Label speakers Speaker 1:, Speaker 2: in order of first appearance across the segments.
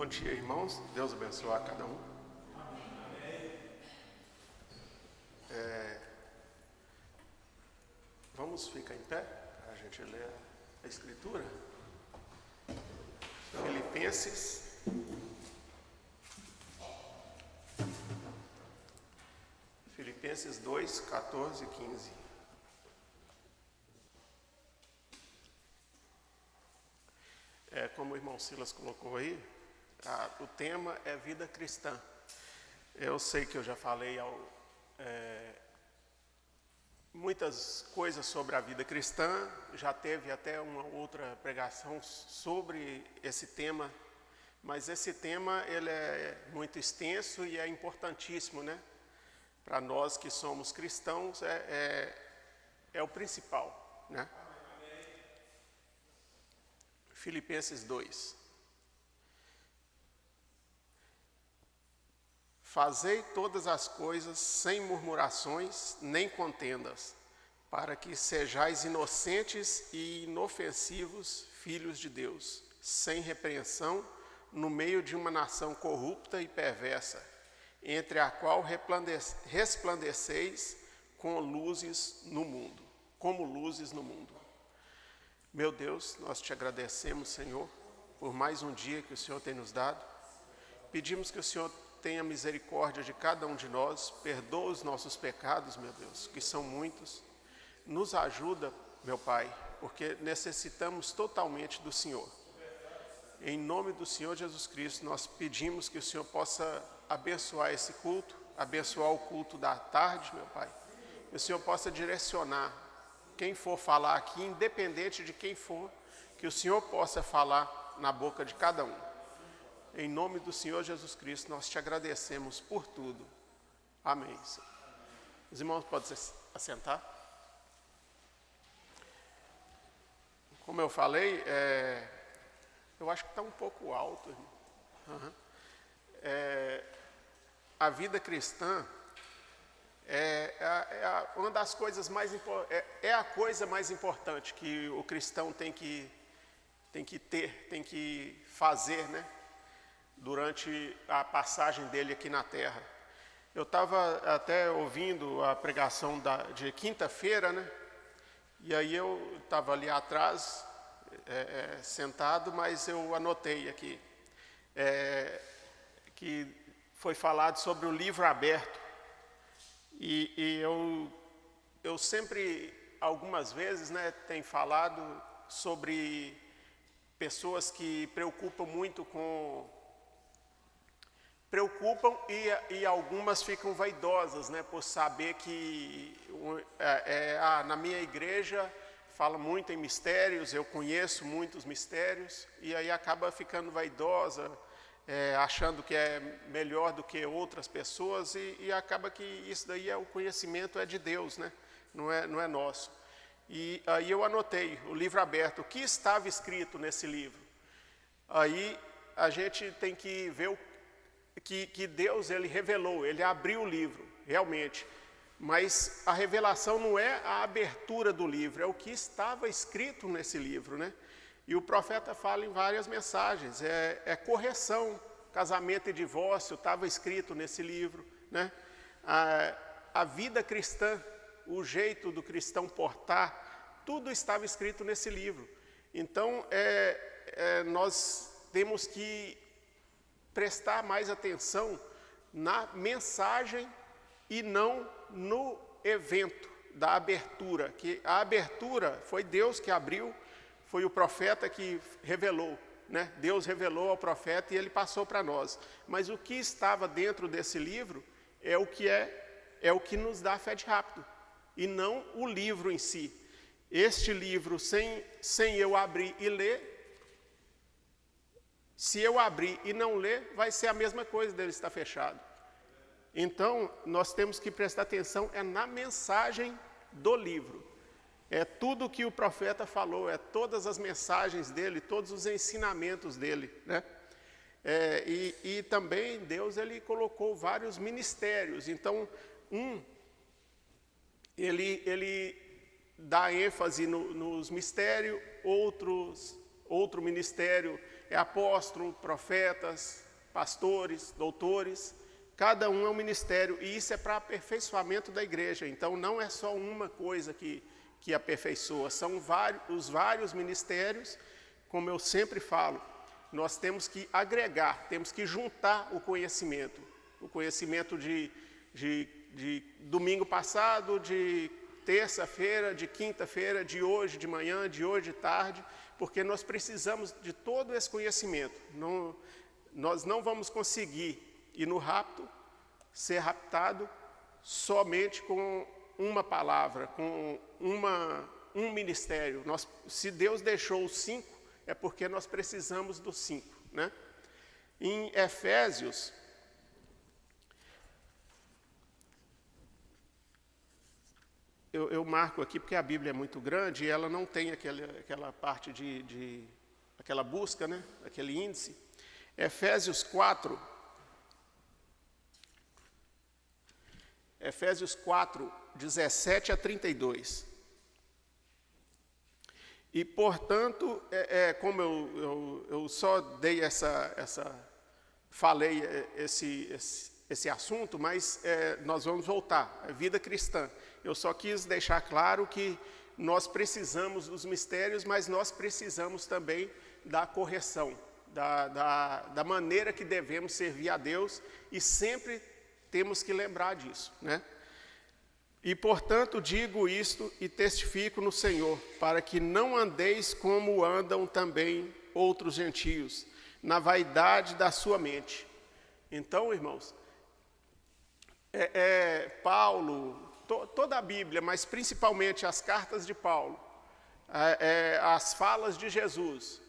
Speaker 1: dia, irmãos. Deus abençoe a cada um. Vamos ficar em pé para a gente ler a Escritura. Filipenses 2, 14 e 15. Como o irmão Silas colocou aí, o tema é vida cristã. Eu sei que eu já falei muitas coisas sobre a vida cristã, já teve até uma outra pregação sobre esse tema, mas esse tema ele é muito extenso e é importantíssimo, né? Para nós que somos cristãos é o principal, né? Filipenses 2. Fazei todas as coisas sem murmurações nem contendas, para que sejais inocentes e inofensivos filhos de Deus, sem repreensão, no meio de uma nação corrupta e perversa, entre a qual resplandeceis como luzes no mundo. Meu Deus, nós te agradecemos, Senhor, por mais um dia que o Senhor tem nos dado. Pedimos que o Senhor tenha misericórdia de cada um de nós, perdoa os nossos pecados, meu Deus, que são muitos. Nos ajuda, meu Pai, porque necessitamos totalmente do Senhor. Em nome do Senhor Jesus Cristo, nós pedimos que o Senhor possa abençoar esse culto, abençoar o culto da tarde, meu Pai. Que o Senhor possa direcionar quem for falar aqui, independente de quem for, que o Senhor possa falar na boca de cada um. Em nome do Senhor Jesus Cristo, nós te agradecemos por tudo. Amém. Os irmãos podem se assentar. Como eu falei, eu acho que está um pouco alto. A vida cristã uma das coisas mais é a coisa mais importante que o cristão tem que fazer, né? Durante a passagem dele aqui na terra. Eu estava até ouvindo a pregação de quinta-feira, né? E aí eu estava ali atrás, sentado, mas eu anotei aqui, que foi falado sobre o livro aberto. E eu sempre, algumas vezes, né, tenho falado sobre pessoas que preocupam e algumas ficam vaidosas, né, por saber que na minha igreja fala muito em mistérios, eu conheço muitos mistérios, e aí acaba ficando vaidosa, achando que é melhor do que outras pessoas, e acaba que isso daí o conhecimento é de Deus, né? Não é nosso. E aí eu anotei o livro aberto, o que estava escrito nesse livro. Aí a gente tem que ver que Deus ele revelou, ele abriu o livro, realmente. Mas a revelação não é a abertura do livro, é o que estava escrito nesse livro, né? E o profeta fala em várias mensagens, correção, casamento e divórcio, estava escrito nesse livro, né? A vida cristã, o jeito do cristão portar, tudo estava escrito nesse livro. Então, nós temos que prestar mais atenção na mensagem e não no evento da abertura, que a abertura foi Deus que abriu, foi o profeta que revelou, né? Deus revelou ao profeta e ele passou para nós. Mas o que estava dentro desse livro é o que nos dá fé de rápido, e não o livro em si. Este livro, sem eu abrir e ler, se eu abrir e não ler, vai ser a mesma coisa dele estar fechado. Então, nós temos que prestar atenção na mensagem do livro. É tudo que o profeta falou, todas as mensagens dele, todos os ensinamentos dele, né? E também Deus ele colocou vários ministérios. Então, ele dá ênfase nos mistérios, Outro ministério é apóstolo, profetas, pastores, doutores. Cada um é um ministério, e isso é para aperfeiçoamento da igreja. Então, não é só uma coisa que aperfeiçoa, são os vários ministérios. Como eu sempre falo, nós temos que agregar, temos que juntar o conhecimento de domingo passado, de terça-feira, de quinta-feira, de hoje de manhã, de hoje de tarde, porque nós precisamos de todo esse conhecimento. Nós não vamos conseguir ir no rapto, ser raptado somente com uma palavra, com um ministério. Se Deus deixou os 5, é porque nós precisamos dos 5, né? Em Efésios, eu marco aqui porque a Bíblia é muito grande e ela não tem aquela parte aquela busca, né? Aquele índice. Efésios 4, 17 a 32. E, portanto, como eu só dei falei esse assunto, mas nós vamos voltar, a vida cristã. Eu só quis deixar claro que nós precisamos dos mistérios, mas nós precisamos também da correção, da maneira que devemos servir a Deus, e sempre temos que lembrar disso, né? E, portanto, digo isto e testifico no Senhor, para que não andeis como andam também outros gentios, na vaidade da sua mente. Então, irmãos, Paulo, toda a Bíblia, mas principalmente as cartas de Paulo, as falas de Jesus,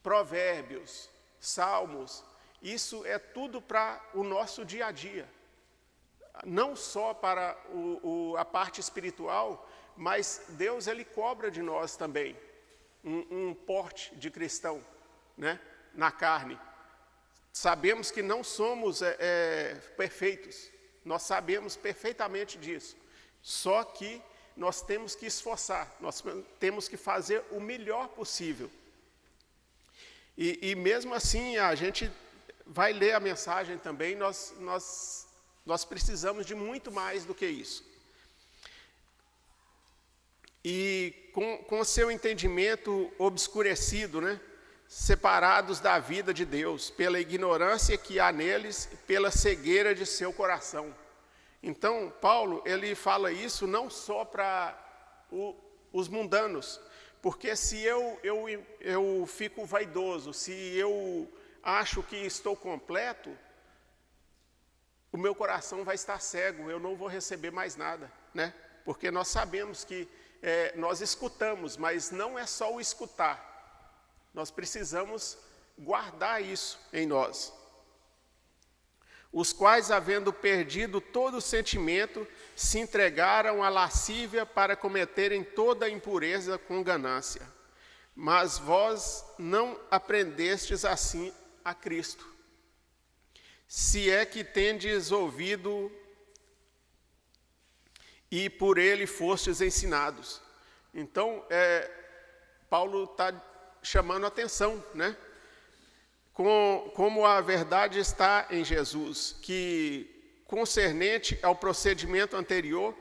Speaker 1: Provérbios, Salmos, isso é tudo para o nosso dia a dia. Não só para a parte espiritual, mas Deus, Ele cobra de nós também um porte de cristão, né, na carne. Sabemos que não somos perfeitos, nós sabemos perfeitamente disso, só que nós temos que esforçar, nós temos que fazer o melhor possível. E mesmo assim, a gente vai ler a mensagem também, nós precisamos de muito mais do que isso. E com o seu entendimento obscurecido, né, separados da vida de Deus, pela ignorância que há neles, pela cegueira de seu coração. Então, Paulo, ele fala isso não só para os mundanos, porque se eu fico vaidoso, se eu acho que estou completo, o meu coração vai estar cego, eu não vou receber mais nada, né? Porque nós sabemos que nós escutamos, mas não é só o escutar. Nós precisamos guardar isso em nós. Os quais, havendo perdido todo o sentimento, se entregaram à lascívia para cometerem toda a impureza com ganância. Mas vós não aprendestes assim a Cristo. Se é que tendes ouvido e por ele fostes ensinados. Então, Paulo está chamando a atenção, né? Como a verdade está em Jesus, que concernente ao procedimento anterior,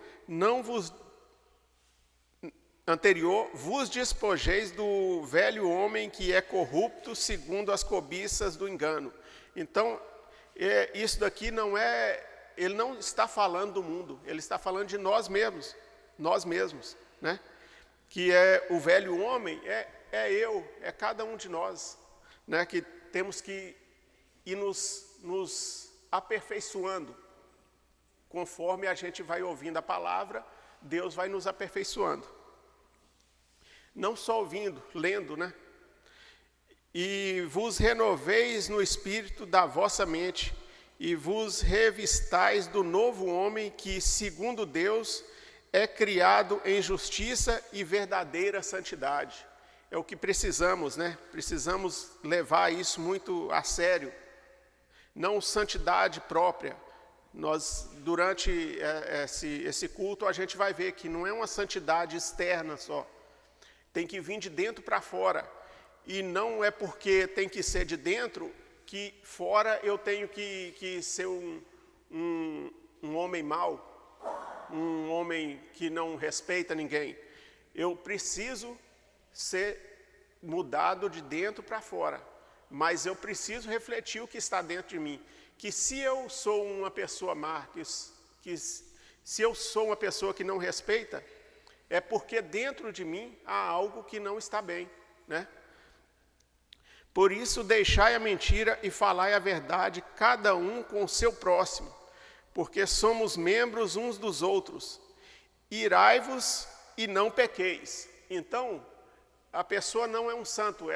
Speaker 1: vos despojeis do velho homem que é corrupto segundo as cobiças do engano. Então, isso daqui ele não está falando do mundo, ele está falando de nós mesmos, né? Que o velho homem, é cada um de nós, né? Que temos que ir nos aperfeiçoando, conforme a gente vai ouvindo a palavra, Deus vai nos aperfeiçoando. Não só ouvindo, lendo, né? E vos renoveis no espírito da vossa mente, e vos revistais do novo homem que, segundo Deus, é criado em justiça e verdadeira santidade. É o que precisamos, né? Precisamos levar isso muito a sério. Não santidade própria. Nós, durante esse culto, a gente vai ver que não é uma santidade externa só. Tem que vir de dentro para fora. e não é porque tem que ser de dentro que fora eu tenho que ser um homem mau, um homem que não respeita ninguém. Eu preciso ser mudado de dentro para fora, mas eu preciso refletir o que está dentro de mim. Que se eu sou uma pessoa má, se eu sou uma pessoa que não respeita, é porque dentro de mim há algo que não está bem, né? Por isso, deixai a mentira e falai a verdade, cada um com o seu próximo, porque somos membros uns dos outros. Irai-vos e não pequeis. Então, a pessoa não é um santo,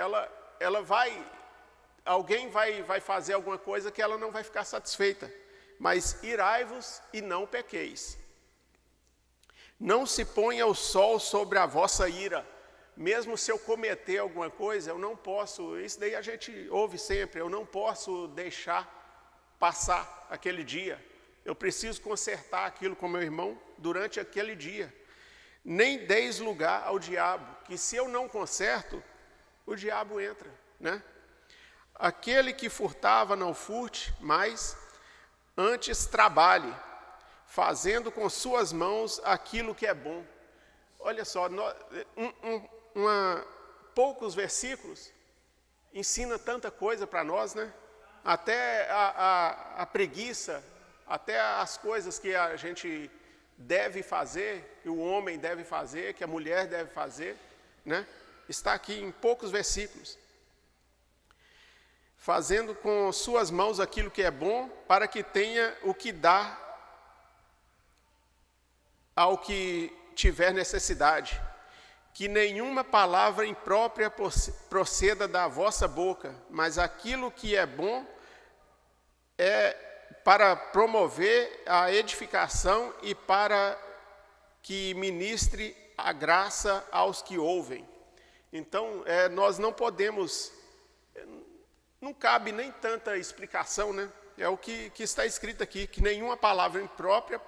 Speaker 1: alguém vai fazer alguma coisa que ela não vai ficar satisfeita. Mas irai-vos e não pequeis. Não se ponha o sol sobre a vossa ira. Mesmo se eu cometer alguma coisa, eu não posso, isso daí a gente ouve sempre, eu não posso deixar passar aquele dia. Eu preciso consertar aquilo com meu irmão durante aquele dia. Nem deis lugar ao diabo, que se eu não conserto, o diabo entra, né? Aquele que furtava não furte, mas antes trabalhe, fazendo com suas mãos aquilo que é bom. Olha só, poucos versículos ensina tanta coisa para nós, né? Até a preguiça, até as coisas que a gente deve fazer, que o homem deve fazer, que a mulher deve fazer, né? Está aqui em poucos versículos. Fazendo com suas mãos aquilo que é bom, para que tenha o que dar ao que tiver necessidade. Que nenhuma palavra imprópria proceda da vossa boca, mas aquilo que é bom é para promover a edificação e para que ministre a graça aos que ouvem. Então, nós não podemos, não cabe nem tanta explicação, né? É o que está escrito aqui, que nenhuma palavra imprópria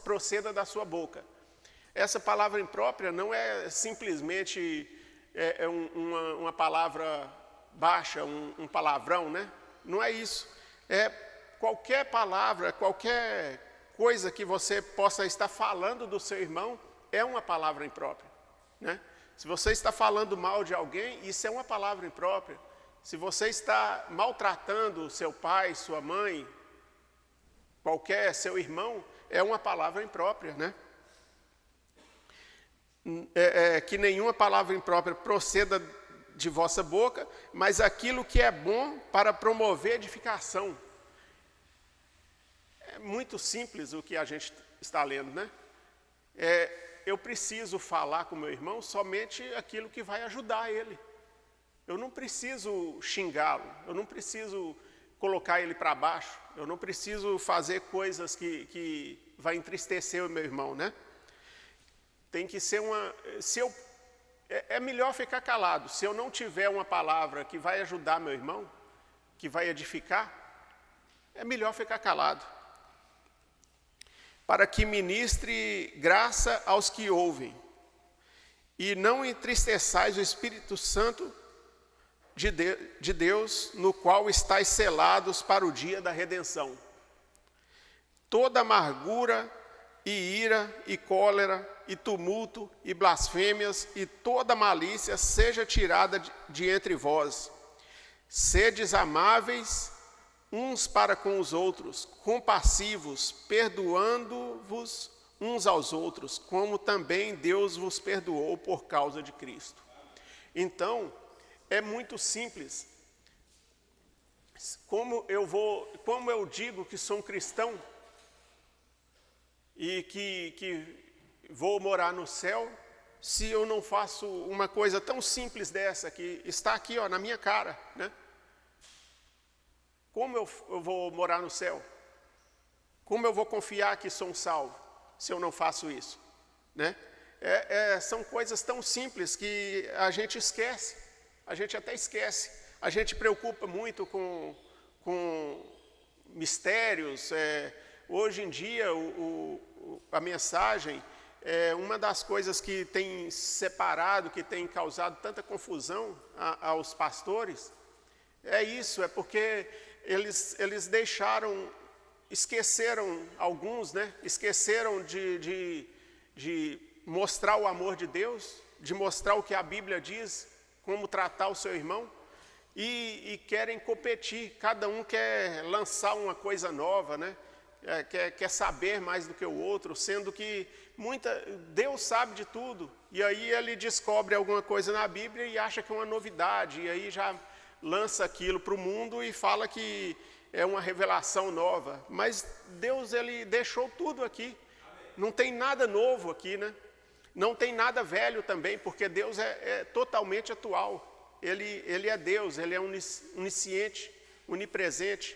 Speaker 1: proceda da sua boca. Essa palavra imprópria não é simplesmente uma palavra baixa, um palavrão, né? Não é isso. É qualquer palavra, qualquer coisa que você possa estar falando do seu irmão, é uma palavra imprópria, né? Se você está falando mal de alguém, isso é uma palavra imprópria. Se você está maltratando seu pai, sua mãe, seu irmão, é uma palavra imprópria, né? Que nenhuma palavra imprópria proceda de vossa boca, mas aquilo que é bom para promover edificação. É muito simples o que a gente está lendo, né? Eu preciso falar com meu irmão somente aquilo que vai ajudar ele. Eu não preciso xingá-lo, eu não preciso colocar ele para baixo, eu não preciso fazer coisas que vai entristecer o meu irmão, né? Tem que ser é melhor ficar calado. Se eu não tiver uma palavra que vai ajudar meu irmão, que vai edificar, é melhor ficar calado. Para que ministre graça aos que ouvem. E não entristeçais o Espírito Santo de Deus, no qual estáis selados para o dia da redenção. Toda amargura e ira e cólera e tumulto e blasfêmias e toda malícia seja tirada de entre vós. Sedes amáveis uns para com os outros, compassivos, perdoando-vos uns aos outros, como também Deus vos perdoou por causa de Cristo. Então, é muito simples. Como eu digo que sou um cristão e que vou morar no céu, se eu não faço uma coisa tão simples dessa, que está aqui, ó, na minha cara, né? Como eu vou morar no céu? Como eu vou confiar que sou um salvo, se eu não faço isso, né? São coisas tão simples que a gente esquece, a gente até esquece. A gente preocupa muito com mistérios. Hoje em dia, a mensagem uma das coisas que tem separado, que tem causado tanta confusão aos pastores, é isso, é porque eles deixaram, esqueceram alguns, né? Esqueceram de mostrar o amor de Deus, de mostrar o que a Bíblia diz, como tratar o seu irmão, e querem competir, cada um quer lançar uma coisa nova, né? Quer saber mais do que o outro, sendo que Deus sabe de tudo, e aí ele descobre alguma coisa na Bíblia e acha que é uma novidade, e aí já lança aquilo para o mundo e fala que é uma revelação nova, mas Deus, ele deixou tudo aqui, não tem nada novo aqui, né? Não tem nada velho também, porque Deus é totalmente atual, ele é Deus, ele é onisciente, onipresente,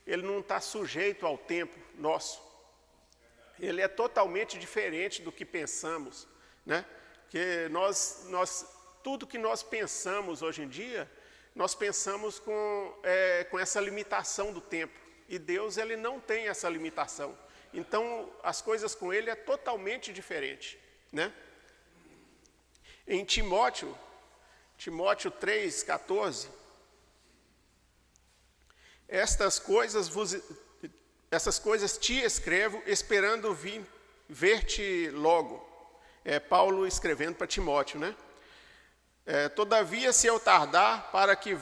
Speaker 1: ele não está sujeito ao tempo nosso, ele é totalmente diferente do que pensamos, né? Que tudo que nós pensamos hoje em dia, nós pensamos com essa limitação do tempo, e Deus, ele não tem essa limitação, então as coisas com ele é totalmente diferente, né? Em Timóteo 3,14, essas coisas te escrevo, esperando ver-te logo. É Paulo escrevendo para Timóteo, né? Todavia, se eu tardar, para que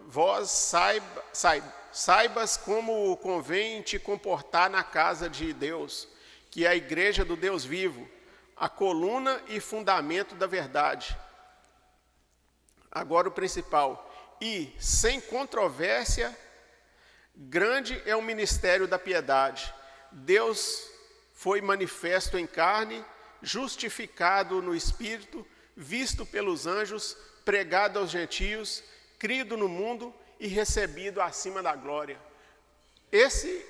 Speaker 1: vós saibas como convém te comportar na casa de Deus, que é a igreja do Deus vivo, a coluna e fundamento da verdade. Agora o principal. E, sem controvérsia, grande é o ministério da piedade. Deus foi manifesto em carne, justificado no Espírito, visto pelos anjos, pregado aos gentios, crido no mundo e recebido acima da glória. Esse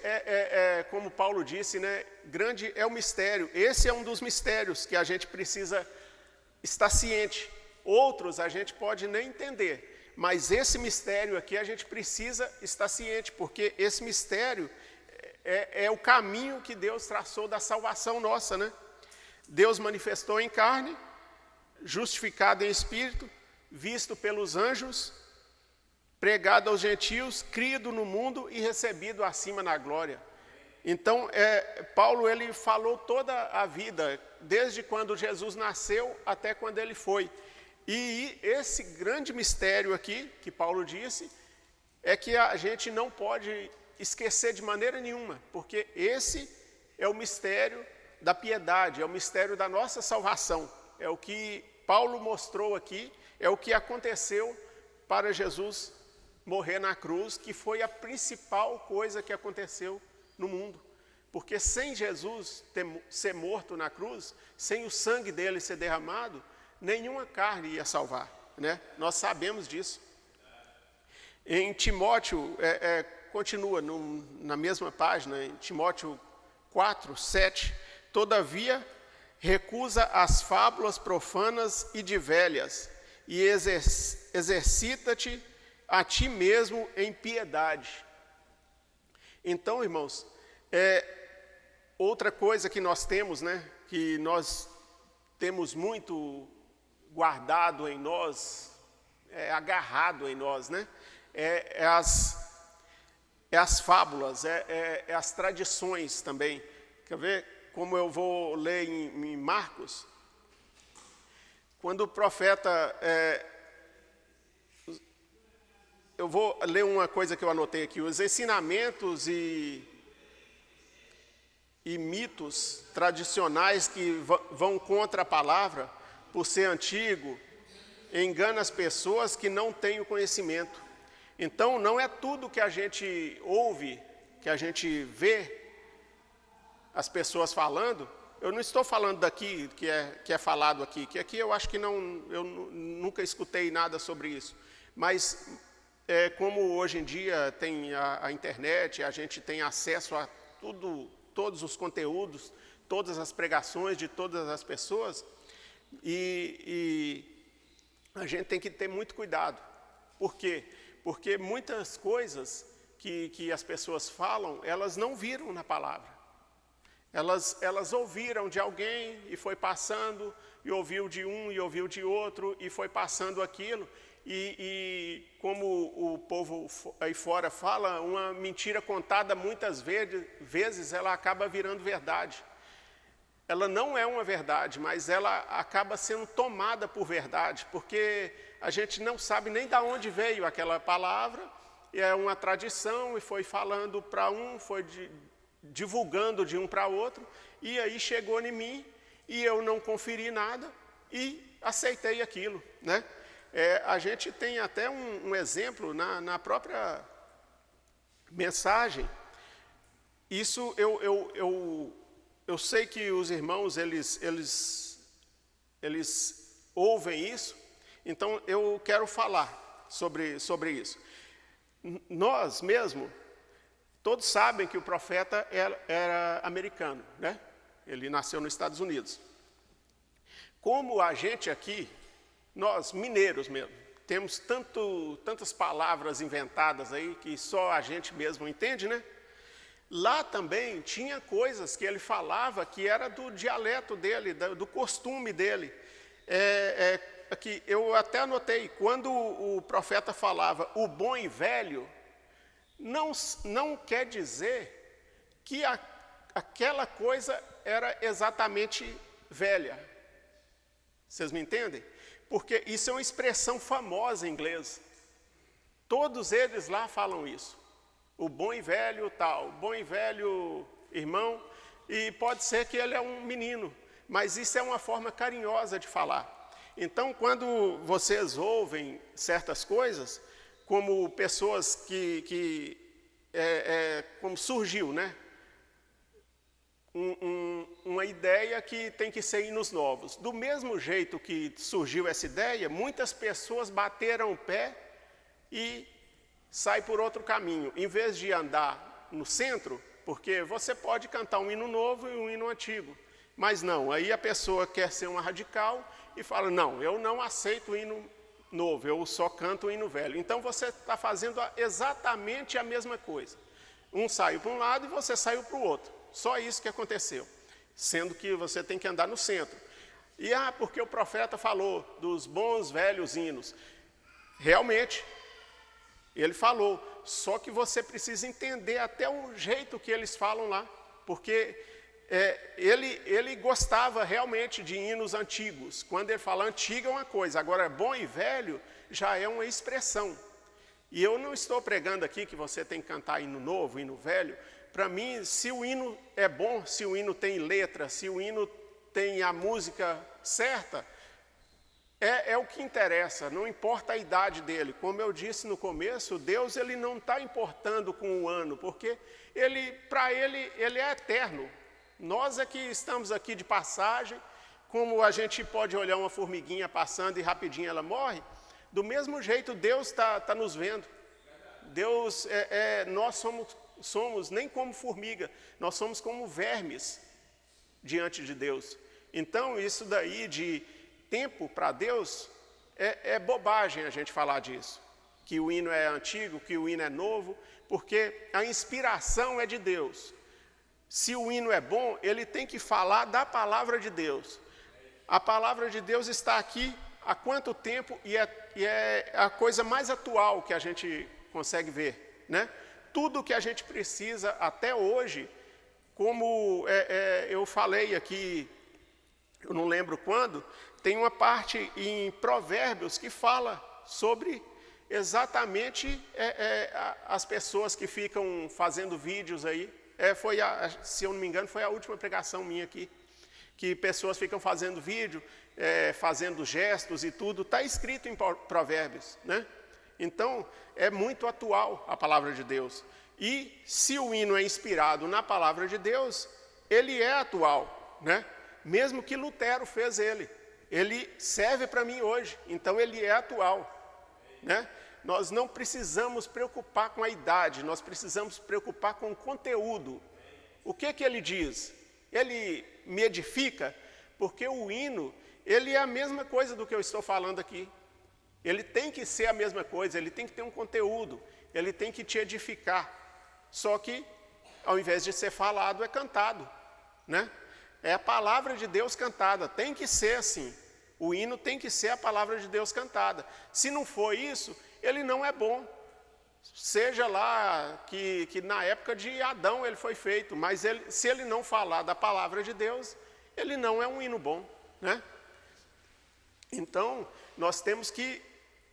Speaker 1: como Paulo disse, né? Grande é o mistério. Esse é um dos mistérios que a gente precisa estar ciente. Outros a gente pode nem entender, mas esse mistério aqui a gente precisa estar ciente, porque esse mistério é o caminho que Deus traçou da salvação nossa, né? Deus manifestou em carne, justificado em espírito, visto pelos anjos, pregado aos gentios, crido no mundo e recebido acima na glória. Então, Paulo, ele falou toda a vida, desde quando Jesus nasceu até quando ele foi. E esse grande mistério aqui, que Paulo disse, é que a gente não pode esquecer de maneira nenhuma, porque esse é o mistério da piedade, é o mistério da nossa salvação. É o que Paulo mostrou aqui, é o que aconteceu para Jesus morrer na cruz, que foi a principal coisa que aconteceu no mundo. Porque sem Jesus ser morto na cruz, sem o sangue dele ser derramado, nenhuma carne ia salvar, né? Nós sabemos disso. Em Timóteo, continua na mesma página, em Timóteo 4:7, todavia, recusa as fábulas profanas e de velhas, e exercita-te a ti mesmo em piedade. Então, irmãos, outra coisa que nós temos, né, que nós temos muito guardado em nós, agarrado em nós, né, as fábulas, as tradições também. Quer ver como eu vou ler em Marcos? Quando o profeta... eu vou ler uma coisa que eu anotei aqui. Os ensinamentos e mitos tradicionais que vão contra a palavra, por ser antigo, engana as pessoas que não têm o conhecimento. Então, não é tudo que a gente ouve, que a gente vê as pessoas falando. Eu não estou falando daqui, que é falado aqui, que aqui eu acho que eu nunca escutei nada sobre isso. Mas, como hoje em dia tem a internet, a gente tem acesso a todos os conteúdos, todas as pregações de todas as pessoas, e a gente tem que ter muito cuidado. Por quê? Porque muitas coisas que as pessoas falam, elas não viram na palavra. Elas ouviram de alguém e foi passando, e ouviu de um e ouviu de outro, e foi passando aquilo. E como o povo aí fora fala, uma mentira contada muitas vezes ela acaba virando verdade. Ela não é uma verdade, mas ela acaba sendo tomada por verdade, porque a gente não sabe nem de onde veio aquela palavra, e é uma tradição, e foi falando para um, foi divulgando de um para outro, e aí chegou em mim, e eu não conferi nada, e aceitei aquilo, né? A gente tem até um exemplo na própria mensagem. Isso eu sei que os irmãos, eles ouvem isso, então eu quero falar sobre isso. Nós mesmo, todos sabem que o profeta era americano, né? Ele nasceu nos Estados Unidos. Como a gente aqui, nós mineiros mesmo, temos tantas palavras inventadas aí que só a gente mesmo entende, né? Lá também tinha coisas que ele falava que era do dialeto dele, do costume dele. Aqui, eu até anotei, quando o profeta falava o bom e velho, não quer dizer que aquela coisa era exatamente velha. Vocês me entendem? Porque isso é uma expressão famosa em inglês. Todos eles lá falam isso. O bom e velho tal, bom e velho irmão, e pode ser que ele é um menino, mas isso é uma forma carinhosa de falar. Então, quando vocês ouvem certas coisas, como pessoas como surgiu, né? Uma ideia que tem que ser hinos novos. Do mesmo jeito que surgiu essa ideia, muitas pessoas bateram o pé e sai por outro caminho. Em vez de andar no centro, porque você pode cantar um hino novo e um hino antigo. Mas não, aí a pessoa quer ser uma radical e fala, não, eu não aceito o hino novo, eu só canto o hino velho. Então você está fazendo exatamente a mesma coisa. Um saiu para um lado e você saiu para o outro. Só isso que aconteceu. Sendo que você tem que andar no centro. E porque o profeta falou dos bons velhos hinos. Realmente, ele falou, só que você precisa entender até o jeito que eles falam lá, porque ele gostava realmente de hinos antigos. Quando ele fala antigo é uma coisa, agora bom e velho já é uma expressão. E eu não estou pregando aqui que você tem que cantar hino novo, hino velho. Para mim, se o hino é bom, se o hino tem letra, se o hino tem a música certa, é o que interessa, não importa a idade dele. Como eu disse no começo, Deus ele não está importando com o ano, porque para ele é eterno. Nós é que estamos aqui de passagem, como a gente pode olhar uma formiguinha passando e rapidinho ela morre, do mesmo jeito Deus está nos vendo. Deus, nós somos nem como formiga, nós somos como vermes diante de Deus. Então isso daí de tempo para Deus é bobagem a gente falar disso, que o hino é antigo, que o hino é novo, porque a inspiração é de Deus. Se o hino é bom, ele tem que falar da palavra de Deus. A palavra de Deus está aqui há quanto tempo e é a coisa mais atual que a gente consegue ver, né? Tudo que a gente precisa até hoje, como eu falei aqui, eu não lembro quando, tem uma parte em Provérbios que fala sobre exatamente as pessoas que ficam fazendo vídeos aí. Se eu não me engano, foi a última pregação minha aqui, que pessoas ficam fazendo vídeo, fazendo gestos e tudo, está escrito em Provérbios, né? Então, é muito atual a palavra de Deus. E se o hino é inspirado na palavra de Deus, ele é atual, né? Mesmo que Lutero fez ele serve para mim hoje, então ele é atual, né? Nós não precisamos preocupar com a idade, nós precisamos preocupar com o conteúdo. O que ele diz? Ele me edifica, porque o hino, ele é a mesma coisa do que eu estou falando aqui. Ele tem que ser a mesma coisa, ele tem que ter um conteúdo, ele tem que te edificar. Só que, ao invés de ser falado, é cantado. né? É a palavra de Deus cantada, tem que ser assim. O hino tem que ser a palavra de Deus cantada. Se não for isso, ele não é bom. Seja lá que na época de Adão ele foi feito, mas se ele não falar da palavra de Deus, ele não é um hino bom, né? Então, nós temos que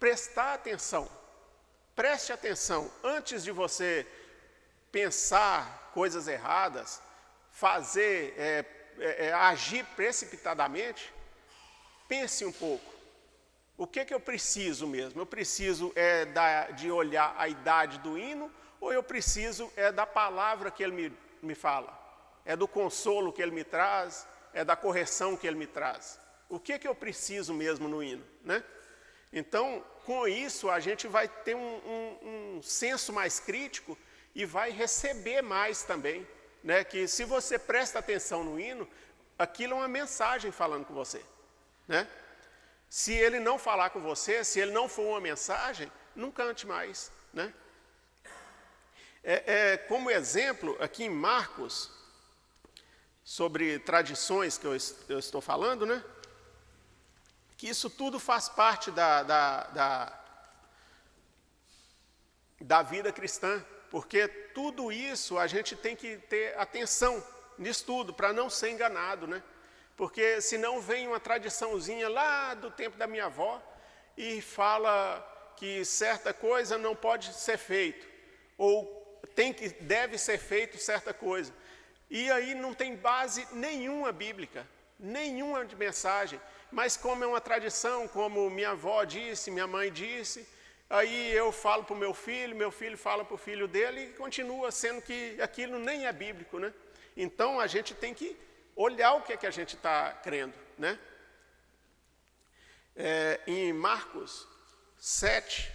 Speaker 1: prestar atenção. Preste atenção. Antes de você pensar coisas erradas, agir precipitadamente, pense um pouco. O que eu preciso mesmo? Eu preciso de olhar a idade do hino, ou eu preciso da palavra que ele me fala? É do consolo que ele me traz? É da correção que ele me traz? O que eu preciso mesmo no hino, né? Então, com isso, a gente vai ter um senso mais crítico e vai receber mais também, né? Que se você presta atenção no hino, aquilo é uma mensagem falando com você, né? Se ele não falar com você, se ele não for uma mensagem, não cante mais, né? Como exemplo, aqui em Marcos, sobre tradições que eu estou falando, né? Que isso tudo faz parte da vida cristã, porque tudo isso a gente tem que ter atenção nisso tudo, para não ser enganado, né? Porque senão vem uma tradiçãozinha lá do tempo da minha avó e fala que certa coisa não pode ser feito, ou deve ser feito certa coisa. E aí não tem base nenhuma bíblica, nenhuma de mensagem, mas como é uma tradição, como minha avó disse, minha mãe disse, aí eu falo para o meu filho fala para o filho dele e continua sendo que aquilo nem é bíblico, né? Então a gente tem que olhar o que é que a gente está crendo, né? Em Marcos 7,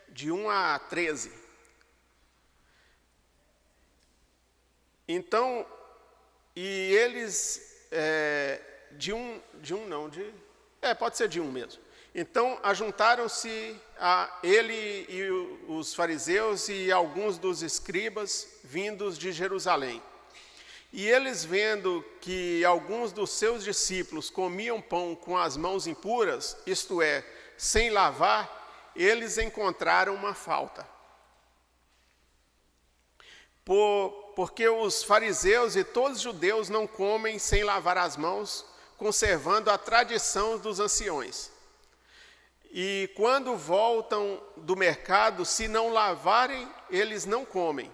Speaker 1: de 1 a 13. Então, e eles, pode ser de 1 mesmo. Então, ajuntaram-se a ele e os fariseus e alguns dos escribas vindos de Jerusalém. E eles, vendo que alguns dos seus discípulos comiam pão com as mãos impuras, isto é, sem lavar, eles encontraram uma falta. Porque os fariseus e todos os judeus não comem sem lavar as mãos, conservando a tradição dos anciões. E quando voltam do mercado, se não lavarem, eles não comem.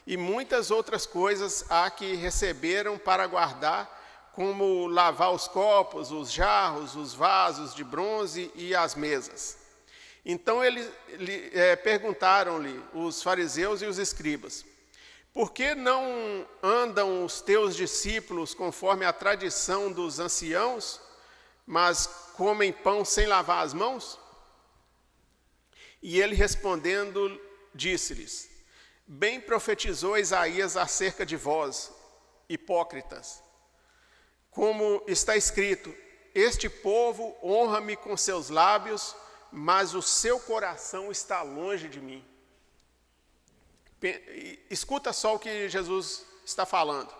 Speaker 1: E muitas outras coisas há que receberam para guardar, como lavar os copos, os jarros, os vasos de bronze e as mesas. Então perguntaram-lhe os fariseus e os escribas: por que não andam os teus discípulos conforme a tradição dos anciãos, mas comem pão sem lavar as mãos? E ele respondendo, disse-lhes: bem profetizou Isaías acerca de vós, hipócritas. Como está escrito: este povo honra-me com seus lábios, mas o seu coração está longe de mim. Escuta só o que Jesus está falando.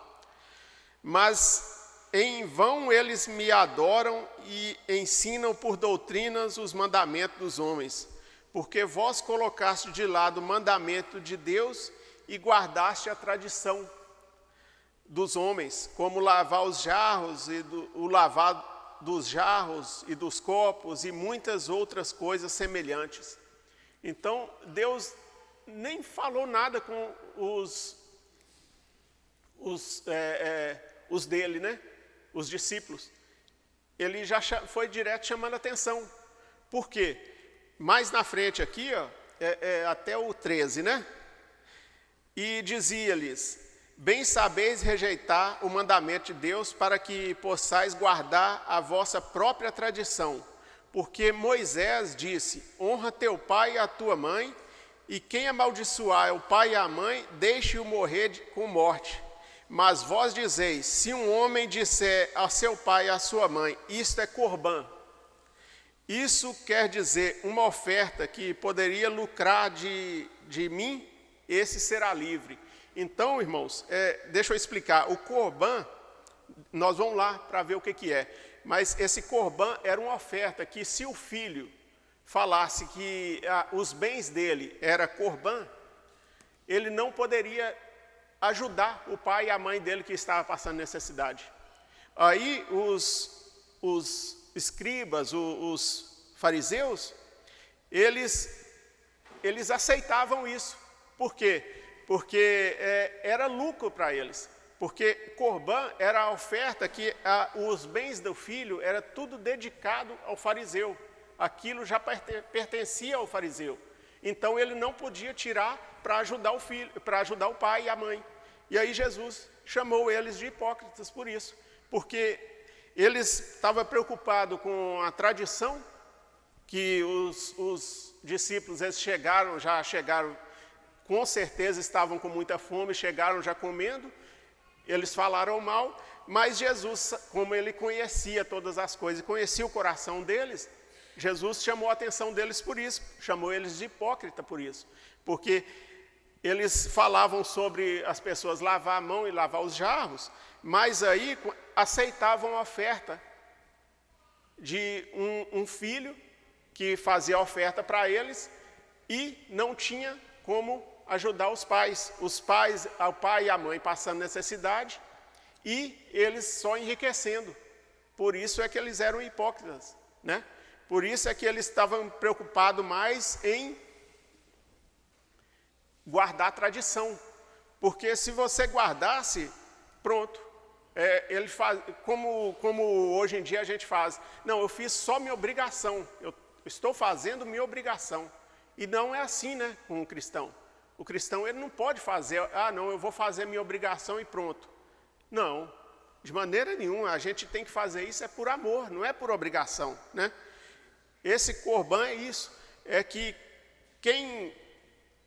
Speaker 1: Mas em vão eles me adoram e ensinam por doutrinas os mandamentos dos homens, porque vós colocaste de lado o mandamento de Deus e guardaste a tradição dos homens, como lavar os jarros o lavar dos jarros e dos copos e muitas outras coisas semelhantes. Então, Deus nem falou nada com os dele, né? Os discípulos. Ele já foi direto chamando a atenção. Por quê? Mais na frente aqui, até o 13, né? E dizia-lhes: bem sabeis rejeitar o mandamento de Deus, para que possais guardar a vossa própria tradição. Porque Moisés disse: honra teu pai e a tua mãe, e quem amaldiçoar o pai e a mãe, deixe-o morrer com morte. Mas vós dizeis: se um homem disser a seu pai e a sua mãe, isto é corbã. Isso quer dizer uma oferta que poderia lucrar de mim, esse será livre. Então, irmãos, deixa eu explicar. O Corban, nós vamos lá para ver o que é. Mas esse Corban era uma oferta que, se o filho falasse que os bens dele era Corban, ele não poderia ajudar o pai e a mãe dele que estava passando necessidade. Aí os escribas, os fariseus, eles aceitavam isso. Por quê? Porque era lucro para eles. Porque Corban era a oferta que os bens do filho era tudo dedicado ao fariseu. Aquilo já pertencia ao fariseu. Então ele não podia tirar para ajudar o filho, para ajudar o pai e a mãe. E aí Jesus chamou eles de hipócritas por isso. Porque eles estavam preocupados com a tradição, que os discípulos já chegaram, com certeza estavam com muita fome, chegaram já comendo, eles falaram mal, mas Jesus, como ele conhecia todas as coisas, conhecia o coração deles, Jesus chamou a atenção deles por isso, chamou eles de hipócrita por isso, porque eles falavam sobre as pessoas lavar a mão e lavar os jarros, mas aí aceitavam a oferta de um filho que fazia a oferta para eles e não tinha como ajudar os pais. O pai e a mãe passando necessidade e eles só enriquecendo. Por isso é que eles eram hipócritas, né? Por isso é que eles estavam preocupados mais em guardar a tradição. Porque se você guardasse, pronto. Ele faz, como hoje em dia a gente faz. Não, eu fiz só minha obrigação. Eu estou fazendo minha obrigação. E não é assim, né, com o cristão. O cristão, ele não pode fazer, não, eu vou fazer minha obrigação e pronto. Não, de maneira nenhuma. A gente tem que fazer isso por amor, não é por obrigação, né? Esse Corban é isso. É que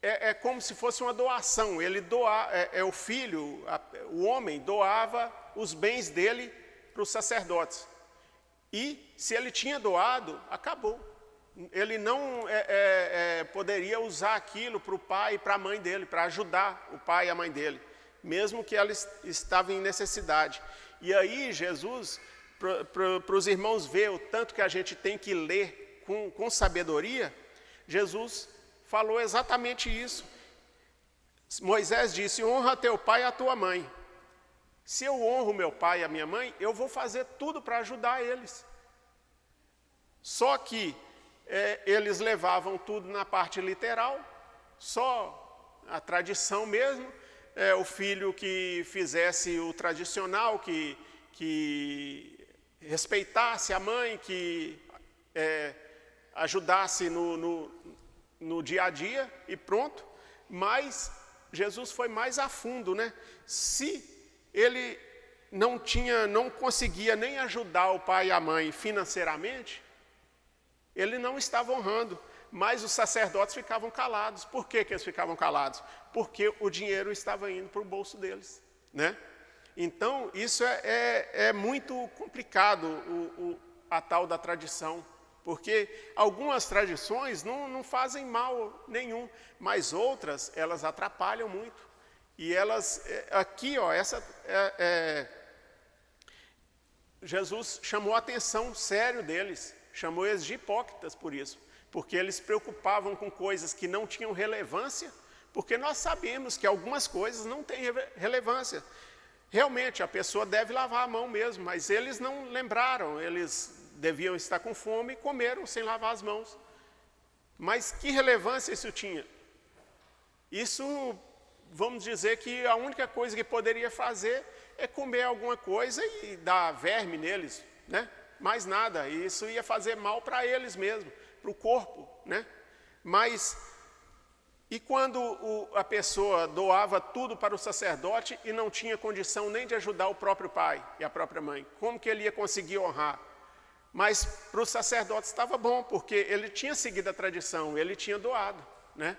Speaker 1: é como se fosse uma doação. Ele o filho, o homem doava os bens dele para os sacerdotes. E se ele tinha doado, acabou. Ele não poderia usar aquilo para o pai e para a mãe dele, para ajudar o pai e a mãe dele, mesmo que ela estava em necessidade. E aí Jesus, para os irmãos ver o tanto que a gente tem que ler com sabedoria, Jesus falou exatamente isso. Moisés disse: honra teu pai e a tua mãe. Se eu honro meu pai e a minha mãe, eu vou fazer tudo para ajudar eles. Só que eles levavam tudo na parte literal, só a tradição mesmo, o filho que fizesse o tradicional, que respeitasse a mãe, que ajudasse no dia a dia e pronto. Mas Jesus foi mais a fundo, né? Se ele não conseguia nem ajudar o pai e a mãe financeiramente, ele não estava honrando, mas os sacerdotes ficavam calados. Por que eles ficavam calados? Porque o dinheiro estava indo para o bolso deles, né? Então, isso é muito complicado, a tal da tradição, porque algumas tradições não fazem mal nenhum, mas outras, elas atrapalham muito. E elas, aqui, Jesus chamou a atenção sério deles, chamou eles de hipócritas por isso, porque eles se preocupavam com coisas que não tinham relevância, porque nós sabemos que algumas coisas não têm relevância. Realmente, a pessoa deve lavar a mão mesmo, mas eles não lembraram, eles deviam estar com fome e comeram sem lavar as mãos. Mas que relevância isso tinha? Isso, vamos dizer que a única coisa que poderia fazer é comer alguma coisa e dar verme neles, né? Mais nada, e isso ia fazer mal para eles mesmo, para o corpo, né? Mas, e quando a pessoa doava tudo para o sacerdote e não tinha condição nem de ajudar o próprio pai e a própria mãe, como que ele ia conseguir honrar? Mas para os sacerdotes estava bom, porque ele tinha seguido a tradição, ele tinha doado, né?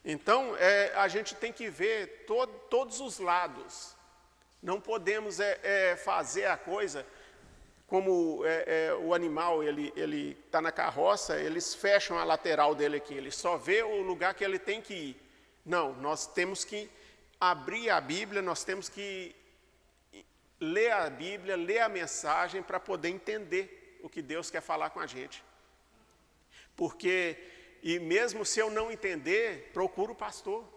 Speaker 1: Então, a gente tem que ver todos os lados. Não podemos fazer a coisa como o animal, ele está na carroça, eles fecham a lateral dele aqui, ele só vê o lugar que ele tem que ir. Não, nós temos que abrir a Bíblia, nós temos que ler a Bíblia, ler a mensagem para poder entender o que Deus quer falar com a gente. Porque, e mesmo se eu não entender, procuro o pastor.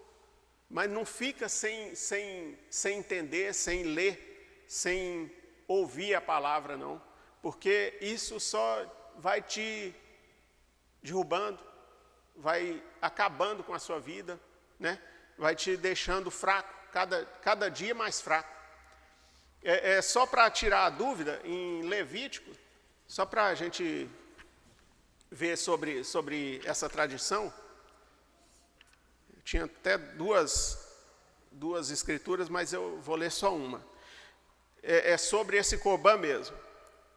Speaker 1: Mas não fica sem entender, sem ler, sem ouvir a palavra, não. Porque isso só vai te derrubando, vai acabando com a sua vida, né? Vai te deixando fraco, cada dia mais fraco. Só para tirar a dúvida, em Levítico, só para a gente ver sobre essa tradição, tinha até duas escrituras, mas eu vou ler só uma. É sobre esse Corbã mesmo.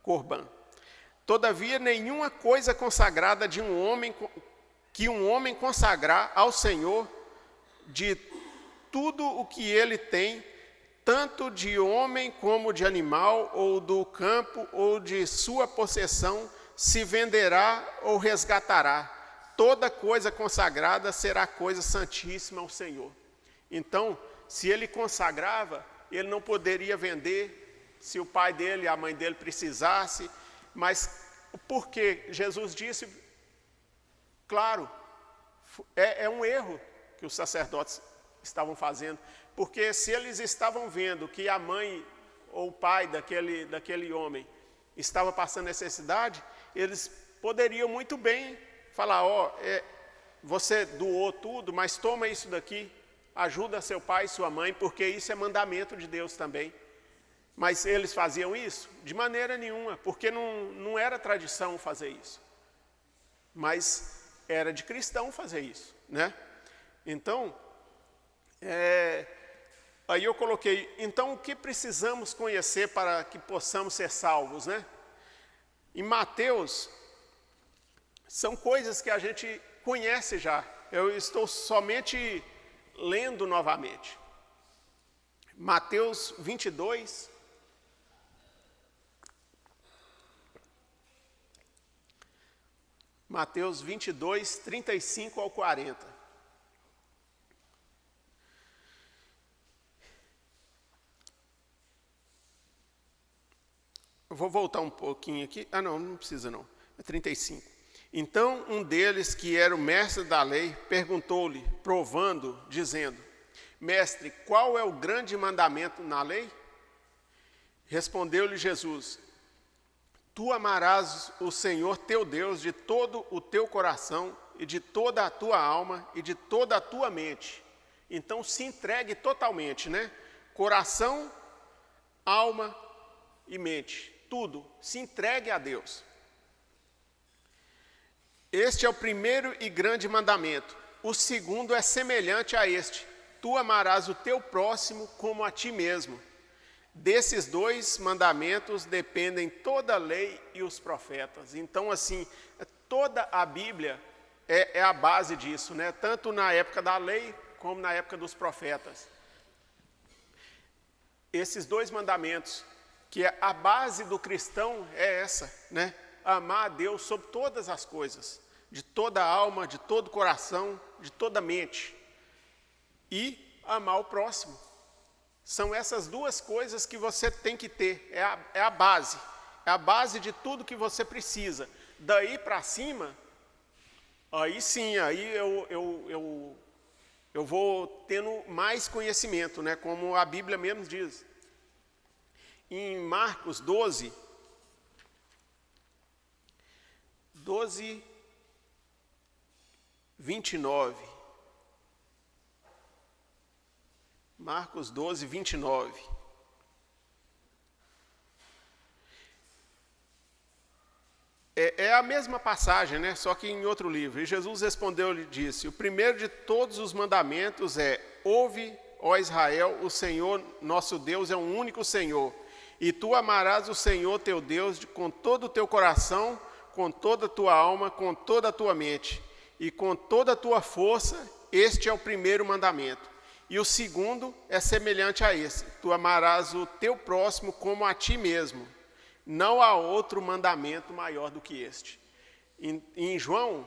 Speaker 1: Corbã. Todavia, nenhuma coisa consagrada que um homem consagrar ao Senhor, de tudo o que ele tem, tanto de homem como de animal, ou do campo, ou de sua possessão, se venderá ou resgatará. Toda coisa consagrada será coisa santíssima ao Senhor. Então, se ele consagrava, ele não poderia vender, se o pai dele e a mãe dele precisasse. Mas por que Jesus disse? Claro, é um erro que os sacerdotes estavam fazendo. Porque se eles estavam vendo que a mãe ou o pai daquele homem estava passando necessidade, eles poderiam muito bem falar, você doou tudo, mas toma isso daqui, ajuda seu pai e sua mãe, porque isso é mandamento de Deus também. Mas eles faziam isso? De maneira nenhuma, porque não era tradição fazer isso. Mas era de cristão fazer isso, né? Então, aí eu coloquei, então o que precisamos conhecer para que possamos ser salvos, né? Em Mateus, são coisas que a gente conhece já. Eu estou somente lendo novamente. Mateus 22. Mateus 22, 35 ao 40. Eu vou voltar um pouquinho aqui. Não precisa não. É 35. Então um deles, que era o mestre da lei, perguntou-lhe, provando, dizendo, Mestre, qual é o grande mandamento na lei? Respondeu-lhe Jesus, Tu amarás o Senhor teu Deus de todo o teu coração e de toda a tua alma e de toda a tua mente. Então se entregue totalmente, né? Coração, alma e mente. Tudo, se entregue a Deus. Este é o primeiro e grande mandamento. O segundo é semelhante a este. Tu amarás o teu próximo como a ti mesmo. Desses dois mandamentos dependem toda a lei e os profetas. Então, assim, toda a Bíblia é a base disso, né? Tanto na época da lei como na época dos profetas. Esses dois mandamentos, que a base do cristão é essa, né? Amar a Deus sobre todas as coisas, de toda a alma, de todo o coração, de toda a mente. E amar o próximo. São essas duas coisas que você tem que ter, é a base. É a base de tudo que você precisa. Daí para cima, aí sim, aí eu vou tendo mais conhecimento, né? Como a Bíblia mesmo diz. Em Marcos 12, 29. Marcos 12, 29. É a mesma passagem, né? Só que em outro livro. E Jesus respondeu-lhe e disse, o primeiro de todos os mandamentos é, ouve, ó Israel, o Senhor nosso Deus é um único Senhor. E tu amarás o Senhor teu Deus com todo o teu coração, com toda a tua alma, com toda a tua mente e com toda a tua força. Este é o primeiro mandamento. E o segundo é semelhante a esse. Tu amarás o teu próximo como a ti mesmo. Não há outro mandamento maior do que este. Em João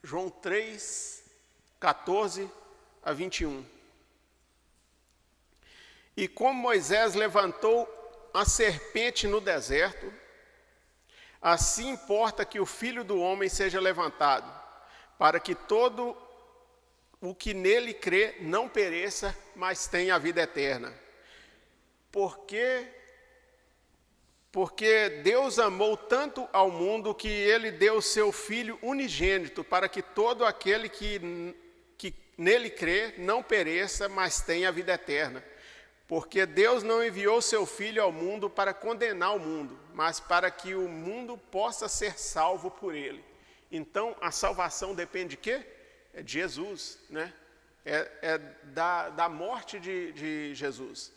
Speaker 1: João 3, 14 a 21. E como Moisés levantou a serpente no deserto, assim importa que o Filho do Homem seja levantado, para que todo o que nele crê não pereça, mas tenha a vida eterna. Porque Deus amou tanto ao mundo que ele deu o seu Filho unigênito, para que todo aquele que nele crê não pereça, mas tenha a vida eterna. Porque Deus não enviou seu Filho ao mundo para condenar o mundo, mas para que o mundo possa ser salvo por ele. Então, a salvação depende de quê? É de Jesus, né? É da morte de Jesus.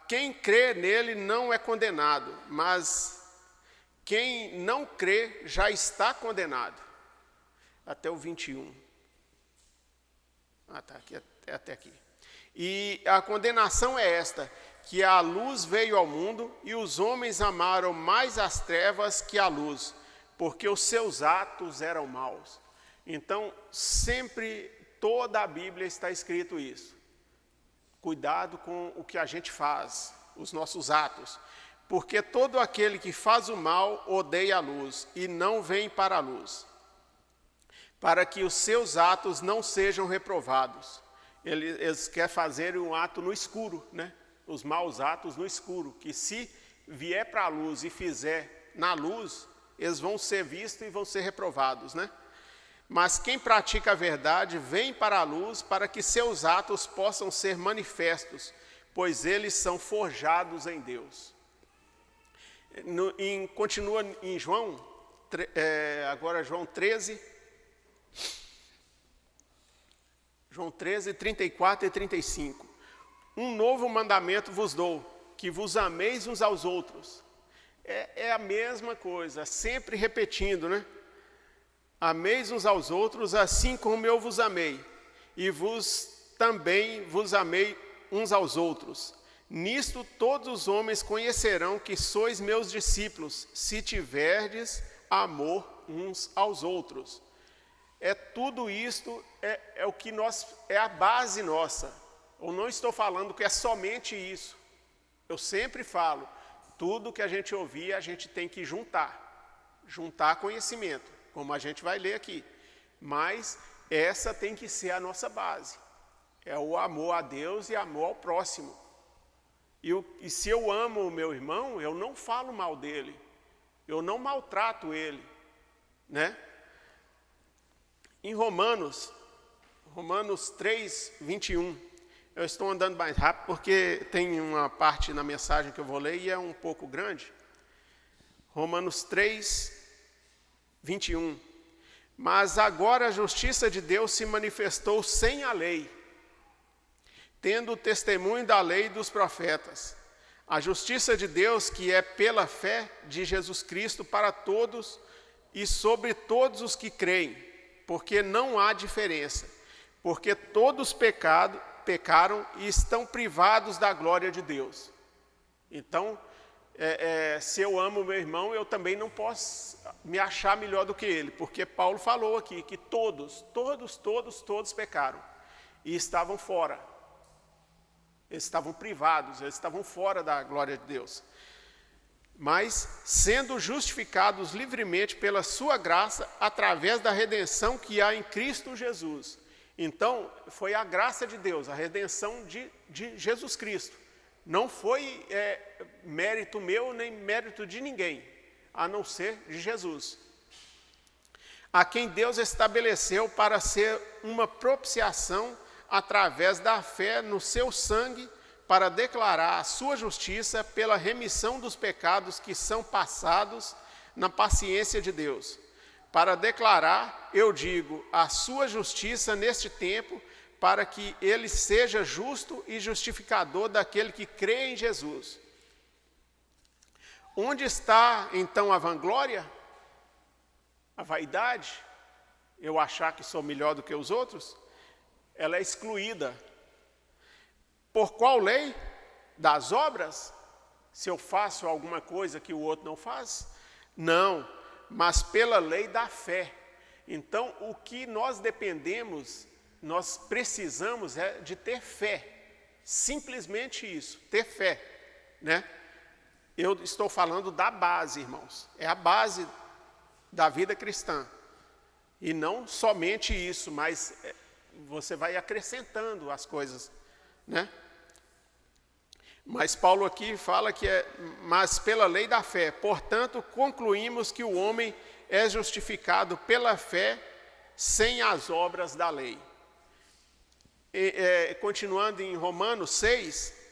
Speaker 1: Quem crê nele não é condenado, mas quem não crê já está condenado. Até o 21. Tá aqui, até aqui. E a condenação é esta, que a luz veio ao mundo e os homens amaram mais as trevas que a luz, porque os seus atos eram maus. Então, sempre, toda a Bíblia está escrito isso. Cuidado com o que a gente faz, os nossos atos. Porque todo aquele que faz o mal odeia a luz e não vem para a luz, para que os seus atos não sejam reprovados. Eles querem fazer um ato no escuro, né? Os maus atos no escuro, que se vier para a luz e fizer na luz, eles vão ser vistos e vão ser reprovados, né? Mas quem pratica a verdade vem para a luz para que seus atos possam ser manifestos, pois eles são forjados em Deus. Continua em João, agora João 13, 34 e 35. Um novo mandamento vos dou, que vos ameis uns aos outros. É a mesma coisa, sempre repetindo, né? Ameis uns aos outros, assim como eu vos amei, e também vos amei uns aos outros. Nisto todos os homens conhecerão que sois meus discípulos, se tiverdes amor uns aos outros. Tudo isto é o que é a base nossa. Eu não estou falando que é somente isso. Eu sempre falo, tudo que a gente ouvir, a gente tem que juntar conhecimento, como a gente vai ler aqui. Mas essa tem que ser a nossa base. É o amor a Deus e amor ao próximo. E se eu amo o meu irmão, eu não falo mal dele. Eu não maltrato ele, né? Em Romanos 3, 21, eu estou andando mais rápido porque tem uma parte na mensagem que eu vou ler e é um pouco grande. Romanos 3, 21. Mas agora a justiça de Deus se manifestou sem a lei, tendo o testemunho da lei e dos profetas. A justiça de Deus que é pela fé de Jesus Cristo para todos e sobre todos os que creem. Porque não há diferença, porque todos pecaram e estão privados da glória de Deus. Então, se eu amo o meu irmão, eu também não posso me achar melhor do que ele, porque Paulo falou aqui que todos pecaram e estavam fora. Eles estavam privados, eles estavam fora da glória de Deus. Mas, sendo justificados livremente pela sua graça, através da redenção que há em Cristo Jesus. Então, foi a graça de Deus, a redenção de Jesus Cristo. Não foi mérito meu, nem mérito de ninguém, a não ser de Jesus. A quem Deus estabeleceu para ser uma propiciação através da fé no seu sangue, para declarar a sua justiça pela remissão dos pecados que são passados na paciência de Deus. Para declarar, eu digo, a sua justiça neste tempo, para que ele seja justo e justificador daquele que crê em Jesus. Onde está, então, a vanglória? A vaidade? Eu achar que sou melhor do que os outros? Ela é excluída. Por qual lei? Das obras? Se eu faço alguma coisa que o outro não faz? Não, mas pela lei da fé. Então, o que nós dependemos, nós precisamos é de ter fé. Simplesmente isso, ter fé, né? Eu estou falando da base, irmãos. É a base da vida cristã. E não somente isso, mas você vai acrescentando as coisas, né? Mas Paulo aqui fala que mas pela lei da fé, portanto, concluímos que o homem é justificado pela fé sem as obras da lei. Continuando em Romanos 6,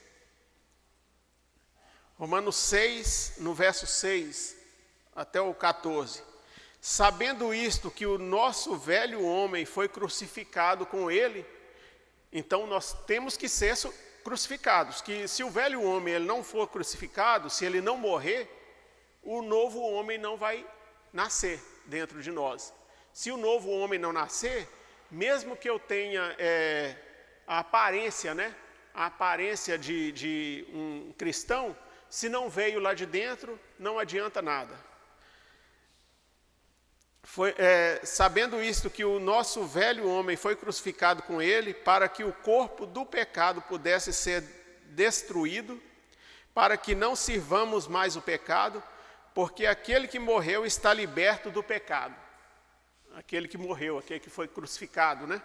Speaker 1: no verso 6 até o 14. Sabendo isto, que o nosso velho homem foi crucificado com ele, então nós temos que ser crucificados. Que se o velho homem ele não for crucificado, se ele não morrer, o novo homem não vai nascer dentro de nós. Se o novo homem não nascer, mesmo que eu tenha a aparência, né? A aparência de um cristão, se não veio lá de dentro, não adianta nada. Sabendo isto, que o nosso velho homem foi crucificado com ele, para que o corpo do pecado pudesse ser destruído, para que não sirvamos mais o pecado, porque aquele que morreu está liberto do pecado. Aquele que morreu, aquele que foi crucificado, né?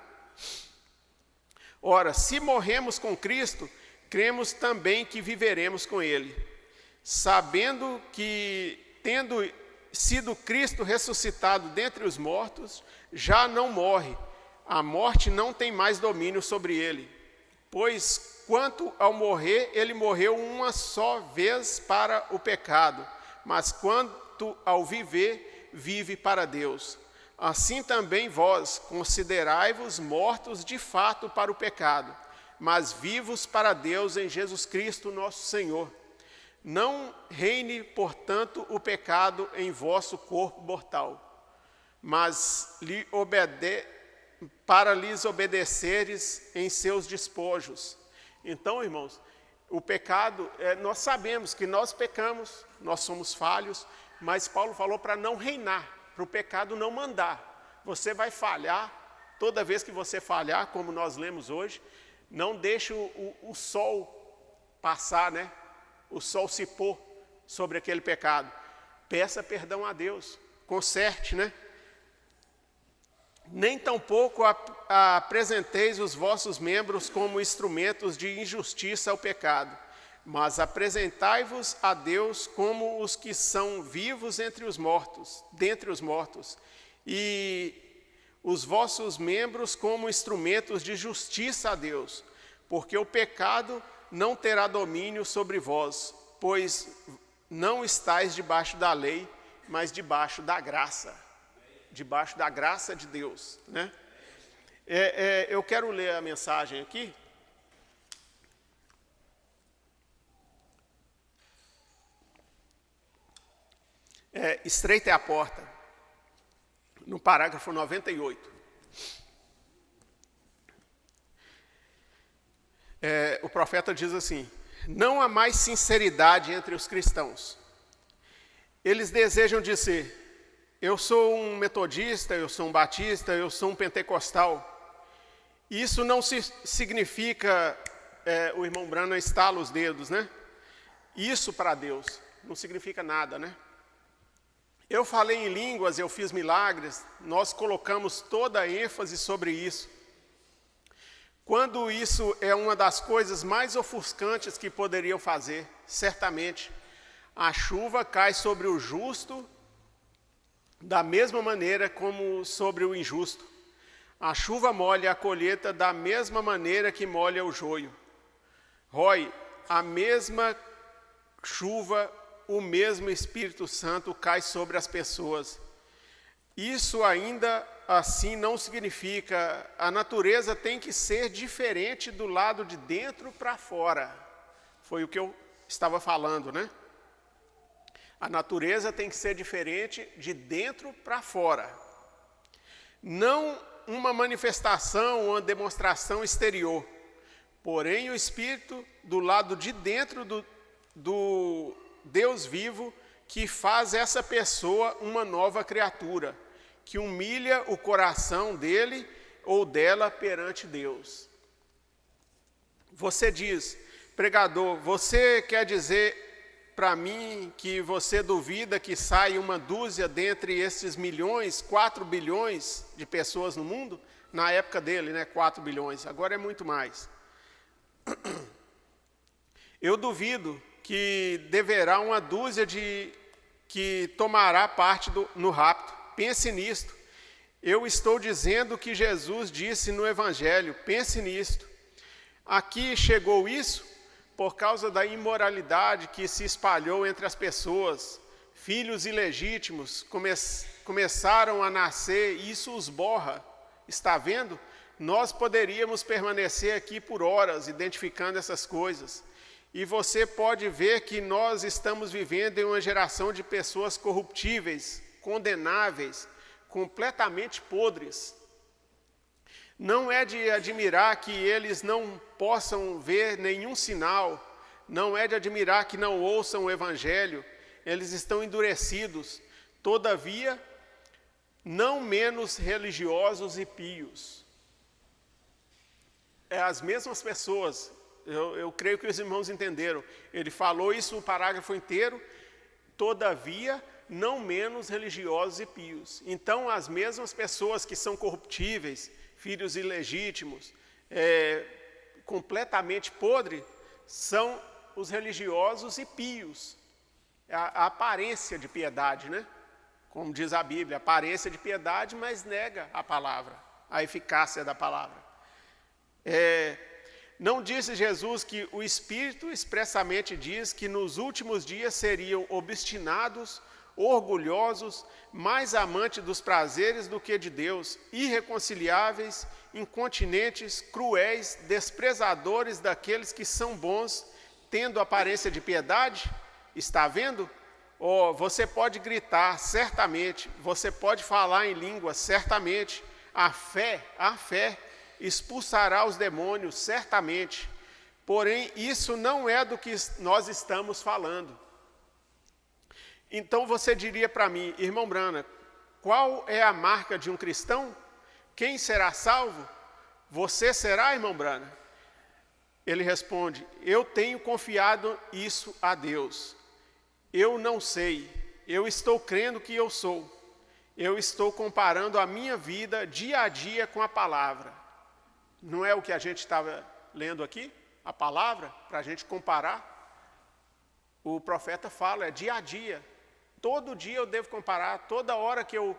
Speaker 1: Ora, se morremos com Cristo, cremos também que viveremos com ele, sabendo que, tendo sido Cristo ressuscitado dentre os mortos, já não morre, a morte não tem mais domínio sobre ele. Pois, quanto ao morrer, ele morreu uma só vez para o pecado, mas quanto ao viver, vive para Deus. Assim também vós, considerai-vos mortos de fato para o pecado, mas vivos para Deus em Jesus Cristo nosso Senhor. Não reine, portanto, o pecado em vosso corpo mortal, mas para lhes obedeceres em seus despojos. Então, irmãos, o pecado, nós sabemos que nós pecamos, nós somos falhos, mas Paulo falou para não reinar, para o pecado não mandar. Você vai falhar, toda vez que você falhar, como nós lemos hoje, não deixe o sol passar, né? O sol se pôr sobre aquele pecado. Peça perdão a Deus, conserte, né? Nem tampouco apresenteis os vossos membros como instrumentos de injustiça ao pecado, mas apresentai-vos a Deus como os que são vivos dentre os mortos, e os vossos membros como instrumentos de justiça a Deus, porque o pecado não terá domínio sobre vós, pois não estáis debaixo da lei, mas debaixo da graça de Deus, né? Eu quero ler a mensagem aqui. Estreita é a porta, no parágrafo 98. O profeta diz assim: não há mais sinceridade entre os cristãos. Eles desejam dizer: eu sou um metodista, eu sou um batista, eu sou um pentecostal. Isso não significa, o irmão Branham estala os dedos, né? Isso para Deus não significa nada, né? Eu falei em línguas, eu fiz milagres, nós colocamos toda a ênfase sobre isso. Quando isso é uma das coisas mais ofuscantes que poderiam fazer, certamente, a chuva cai sobre o justo da mesma maneira como sobre o injusto. A chuva molha a colheita da mesma maneira que molha o joio. Roy, a mesma chuva, o mesmo Espírito Santo cai sobre as pessoas. Isso ainda assim não significa, a natureza tem que ser diferente do lado de dentro para fora. Foi o que eu estava falando, né? A natureza tem que ser diferente de dentro para fora. Não uma manifestação, uma demonstração exterior. Porém, o Espírito do lado de dentro do Deus vivo, que faz essa pessoa uma nova criatura, que humilha o coração dele ou dela perante Deus. Você diz, pregador, você quer dizer para mim que você duvida que sai uma dúzia dentre esses milhões, 4 bilhões de pessoas no mundo? Na época dele, 4 bilhões, agora é muito mais. Eu duvido que deverá uma dúzia que tomará parte no rapto. Pense nisto. Eu estou dizendo o que Jesus disse no Evangelho, pense nisto. Aqui chegou isso por causa da imoralidade que se espalhou entre as pessoas. Filhos ilegítimos começaram a nascer e isso os borra. Está vendo? Nós poderíamos permanecer aqui por horas identificando essas coisas. E você pode ver que nós estamos vivendo em uma geração de pessoas corruptíveis, condenáveis, completamente podres. Não é de admirar que eles não possam ver nenhum sinal, não é de admirar que não ouçam o Evangelho, eles estão endurecidos, todavia, não menos religiosos e pios. É as mesmas pessoas, eu creio que os irmãos entenderam, ele falou isso o parágrafo inteiro, todavia, não menos religiosos e pios. Então, as mesmas pessoas que são corruptíveis, filhos ilegítimos, completamente podres, são os religiosos e pios. A aparência de piedade, Como diz a Bíblia, aparência de piedade, mas nega a palavra, a eficácia da palavra. Não disse Jesus que o Espírito expressamente diz que nos últimos dias seriam obstinados, orgulhosos, mais amantes dos prazeres do que de Deus, irreconciliáveis, incontinentes, cruéis, desprezadores daqueles que são bons, tendo aparência de piedade? Está vendo? Você pode gritar, certamente, você pode falar em língua, certamente, a fé expulsará os demônios, certamente, porém isso não é do que nós estamos falando. Então você diria para mim, irmão Brana, qual é a marca de um cristão? Quem será salvo? Você será, irmão Brana? Ele responde, eu tenho confiado isso a Deus. Eu não sei, eu estou crendo que eu sou. Eu estou comparando a minha vida dia a dia com a palavra. Não é o que a gente estava lendo aqui? A palavra, para a gente comparar? O profeta fala, é dia a dia. Todo dia eu devo comparar, toda hora que eu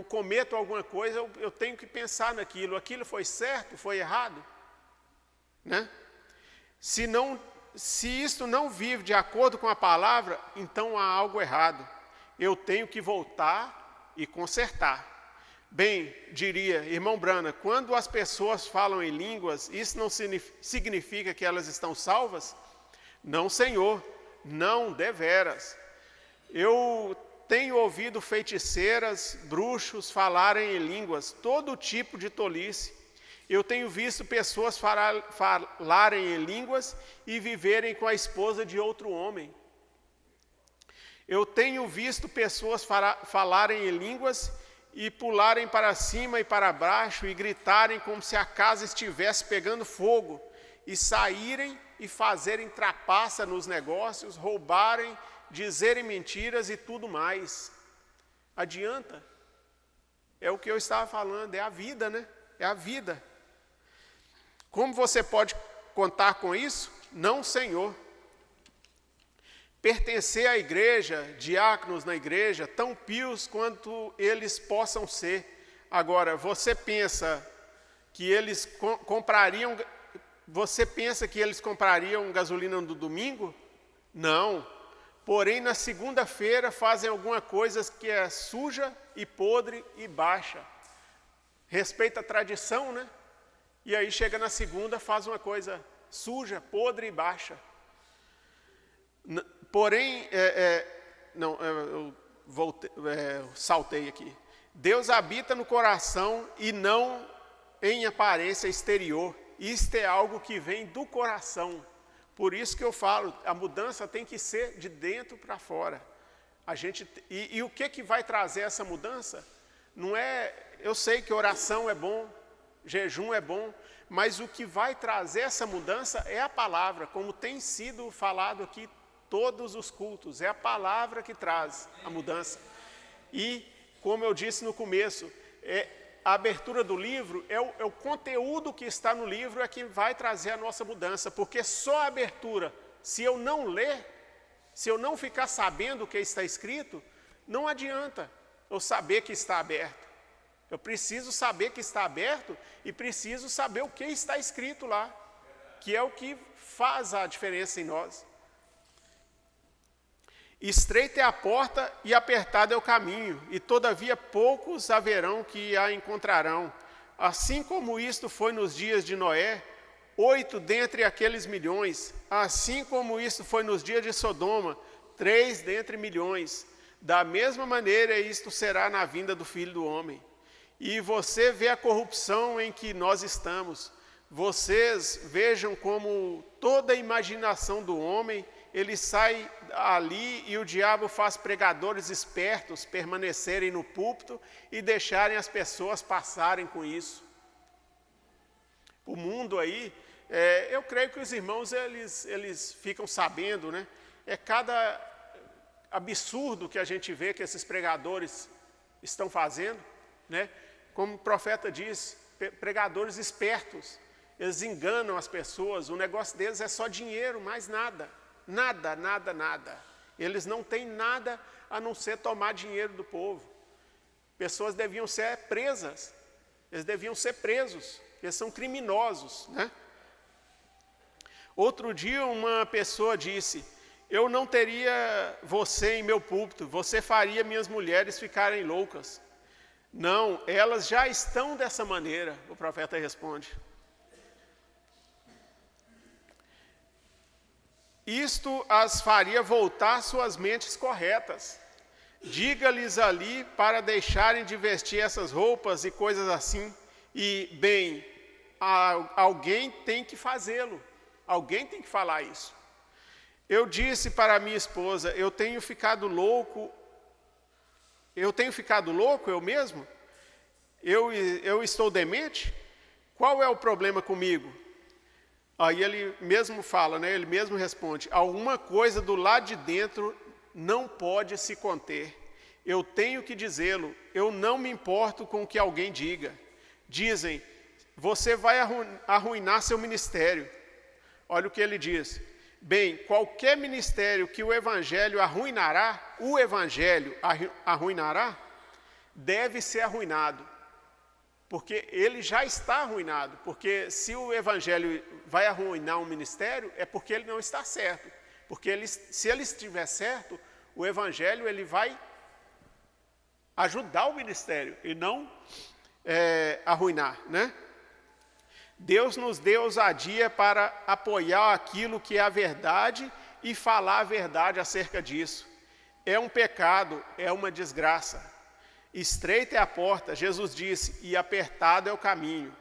Speaker 1: cometo alguma coisa, eu tenho que pensar naquilo. Aquilo foi certo, foi errado? Se isto não vive de acordo com a palavra, então há algo errado. Eu tenho que voltar e consertar. Bem, diria, irmão Brana, quando as pessoas falam em línguas, isso não significa que elas estão salvas? Não, Senhor, não, deveras. Eu tenho ouvido feiticeiras, bruxos falarem em línguas, todo tipo de tolice. Eu tenho visto pessoas falarem em línguas e viverem com a esposa de outro homem. Eu tenho visto pessoas falarem em línguas e pularem para cima e para baixo e gritarem como se a casa estivesse pegando fogo e saírem e fazerem trapaça nos negócios, roubarem, dizerem mentiras e tudo mais. Adianta? É o que eu estava falando, é a vida, É a vida. Como você pode contar com isso? Não, Senhor. Pertencer à igreja, diáconos na igreja, tão pios quanto eles possam ser. Agora, você pensa que eles comprariam gasolina no domingo? Não. Porém, na segunda-feira fazem alguma coisa que é suja e podre e baixa. Respeita a tradição, E aí chega na segunda, faz uma coisa suja, podre e baixa. Porém, saltei aqui. Deus habita no coração e não em aparência exterior. Isto é algo que vem do coração. Por isso que eu falo, a mudança tem que ser de dentro para fora. E o que vai trazer essa mudança? Não é, eu sei que oração é bom, jejum é bom, mas o que vai trazer essa mudança é a palavra, como tem sido falado aqui todos os cultos, é a palavra que traz a mudança. E, como eu disse no começo, a abertura do livro é o conteúdo que está no livro é que vai trazer a nossa mudança, porque só a abertura, se eu não ler, se eu não ficar sabendo o que está escrito, não adianta eu saber que está aberto. Eu preciso saber que está aberto e preciso saber o que está escrito lá, que é o que faz a diferença em nós. Estreita é a porta e apertado é o caminho, e todavia poucos haverão que a encontrarão. Assim como isto foi nos dias de Noé, 8 dentre aqueles milhões, assim como isto foi nos dias de Sodoma, 3 dentre milhões. Da mesma maneira isto será na vinda do Filho do Homem. E você vê a corrupção em que nós estamos. Vocês vejam como toda a imaginação do homem, ele sai ali e o diabo faz pregadores espertos permanecerem no púlpito e deixarem as pessoas passarem com isso. O mundo aí, eu creio que os irmãos, eles ficam sabendo, né? É cada absurdo que a gente vê que esses pregadores estão fazendo, né? Como o profeta diz, pregadores espertos, eles enganam as pessoas, o negócio deles é só dinheiro, mais nada. Nada, nada, nada. Eles não têm nada a não ser tomar dinheiro do povo. Pessoas deviam ser presas, eles deviam ser presos, eles são criminosos, né? Outro dia uma pessoa disse, eu não teria você em meu púlpito, você faria minhas mulheres ficarem loucas. Não, elas já estão dessa maneira, o profeta responde. Isto as faria voltar suas mentes corretas. Diga-lhes ali para deixarem de vestir essas roupas e coisas assim. E, bem, alguém tem que fazê-lo. Alguém tem que falar isso. Eu disse para minha esposa, eu tenho ficado louco eu mesmo? Eu estou demente? Qual é o problema comigo? Aí ele mesmo fala, né? Ele mesmo responde, alguma coisa do lado de dentro não pode se conter. Eu tenho que dizê-lo, eu não me importo com o que alguém diga. Dizem, você vai arruinar seu ministério. Olha o que ele diz. Bem, qualquer ministério que o evangelho arruinará, deve ser arruinado. Porque ele já está arruinado. Porque se o evangelho vai arruinar um ministério, é porque ele não está certo. Porque se ele estiver certo, o evangelho ele vai ajudar o ministério e não arruinar, né? Deus nos deu ousadia para apoiar aquilo que é a verdade e falar a verdade acerca disso. É um pecado, é uma desgraça. Estreita é a porta, Jesus disse, e apertado é o caminho.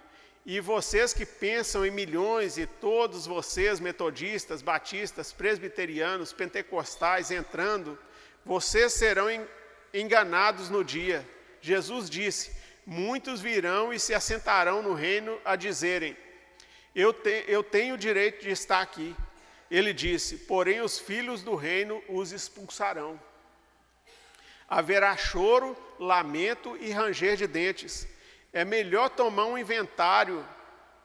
Speaker 1: E vocês que pensam em milhões, e todos vocês, metodistas, batistas, presbiterianos, pentecostais, entrando, vocês serão enganados no dia. Jesus disse, muitos virão e se assentarão no reino a dizerem, eu tenho o direito de estar aqui. Ele disse, porém os filhos do reino os expulsarão. Haverá choro, lamento e ranger de dentes. É melhor tomar um inventário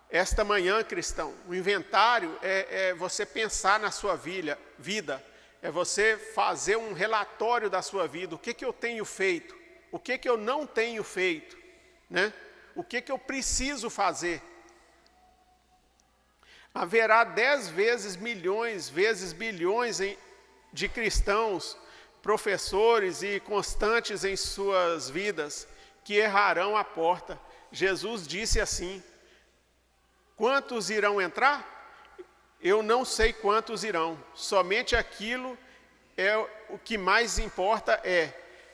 Speaker 1: esta manhã, cristão. O inventário é você pensar na sua vida. É você fazer um relatório da sua vida. O que eu tenho feito? O que eu não tenho feito? Né? O que eu preciso fazer? Haverá 10 vezes milhões, vezes bilhões de cristãos, professores e constantes em suas vidas, que errarão a porta. Jesus disse assim, quantos irão entrar? Eu não sei quantos irão, somente aquilo o que mais importa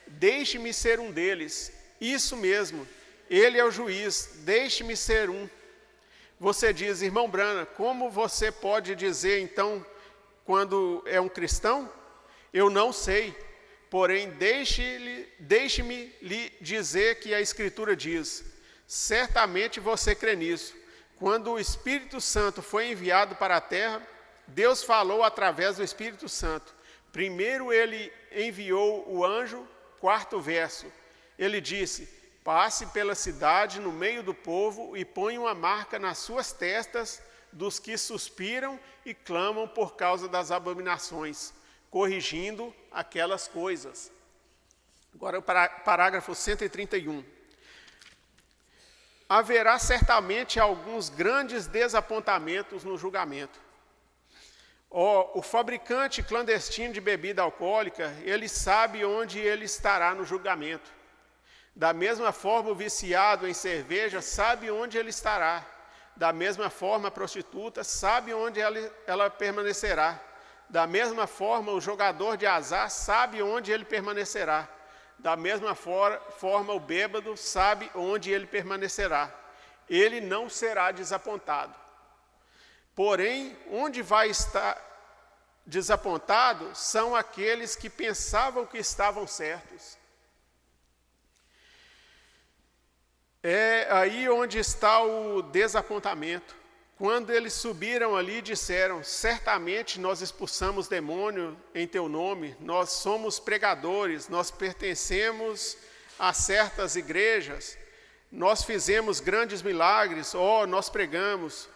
Speaker 1: deixe-me ser um deles. Isso mesmo, ele é o juiz, deixe-me ser um. Você diz, irmão Brana, como você pode dizer então, quando é um cristão? Eu não sei, Porém, deixe-me lhe dizer que a Escritura diz: certamente você crê nisso. Quando o Espírito Santo foi enviado para a terra, Deus falou através do Espírito Santo. Primeiro ele enviou o anjo, 4º verso. Ele disse: passe pela cidade no meio do povo e ponha uma marca nas suas testas dos que suspiram e clamam por causa das abominações, corrigindo aquelas coisas. Agora o parágrafo 131. Haverá certamente alguns grandes desapontamentos no julgamento. O fabricante clandestino de bebida alcoólica, ele sabe onde ele estará no julgamento. Da mesma forma, o viciado em cerveja sabe onde ele estará. Da mesma forma, a prostituta sabe onde ela permanecerá. Da mesma forma, o jogador de azar sabe onde ele permanecerá. Da mesma forma, o bêbado sabe onde ele permanecerá. Ele não será desapontado. Porém, onde vai estar desapontado são aqueles que pensavam que estavam certos. É aí onde está o desapontamento. Quando eles subiram ali e disseram: certamente nós expulsamos demônio em teu nome, nós somos pregadores, nós pertencemos a certas igrejas, nós fizemos grandes milagres, nós pregamos,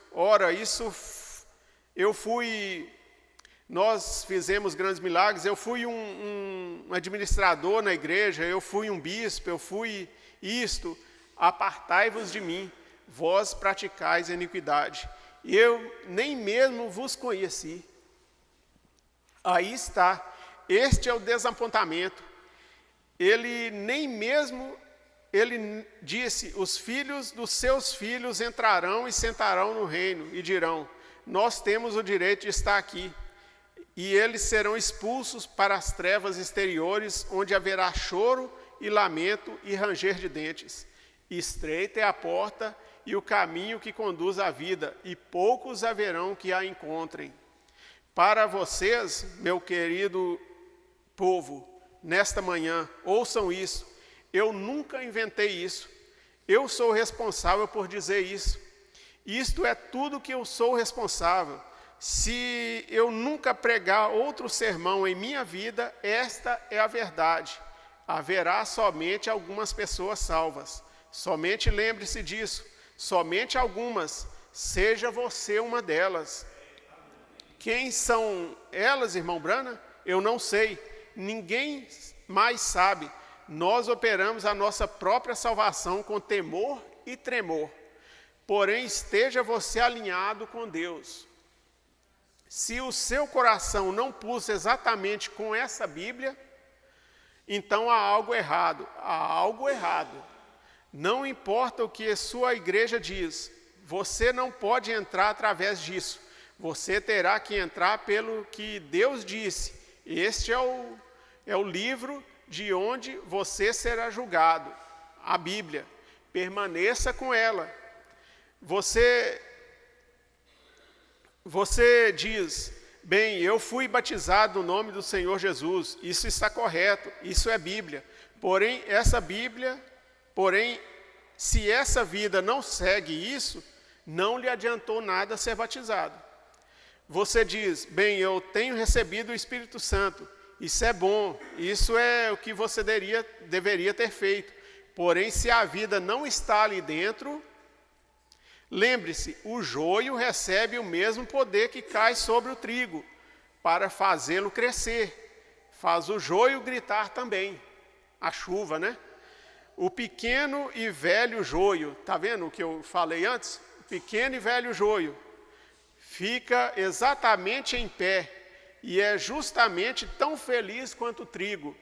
Speaker 1: nós fizemos grandes milagres, eu fui um administrador na igreja, eu fui um bispo, eu fui isto. Apartai-vos de mim, vós praticais a iniquidade. Eu nem mesmo vos conheci. Aí está, este é o desapontamento. Ele disse: os filhos dos seus filhos entrarão e sentarão no reino e dirão: nós temos o direito de estar aqui. E eles serão expulsos para as trevas exteriores, onde haverá choro e lamento e ranger de dentes. Estreita é a porta e o caminho que conduz à vida, e poucos haverão que a encontrem. Para vocês, meu querido povo, nesta manhã, ouçam isso. Eu nunca inventei isso. Eu sou responsável por dizer isso. Isto é tudo que eu sou responsável. Se eu nunca pregar outro sermão em minha vida, esta é a verdade. Haverá somente algumas pessoas salvas. Somente lembre-se disso, somente algumas, seja você uma delas. Quem são elas, irmão Brana? Eu não sei, ninguém mais sabe. Nós operamos a nossa própria salvação com temor e tremor. Porém, esteja você alinhado com Deus. Se o seu coração não pulsa exatamente com essa Bíblia, então há algo errado, Não importa o que a sua igreja diz, você não pode entrar através disso. Você terá que entrar pelo que Deus disse. Este é o livro de onde você será julgado, a Bíblia. Permaneça com ela. Você diz: bem, eu fui batizado no nome do Senhor Jesus. Isso está correto, isso é Bíblia. Porém, se essa vida não segue isso, não lhe adiantou nada ser batizado. Você diz: bem, eu tenho recebido o Espírito Santo, isso é bom, isso é o que você deveria ter feito. Porém, se a vida não está ali dentro, lembre-se, o joio recebe o mesmo poder que cai sobre o trigo, para fazê-lo crescer. Faz o joio gritar também, a chuva, né? O pequeno e velho joio, está vendo o que eu falei antes? O pequeno e velho joio fica exatamente em pé e é justamente tão feliz quanto o trigo.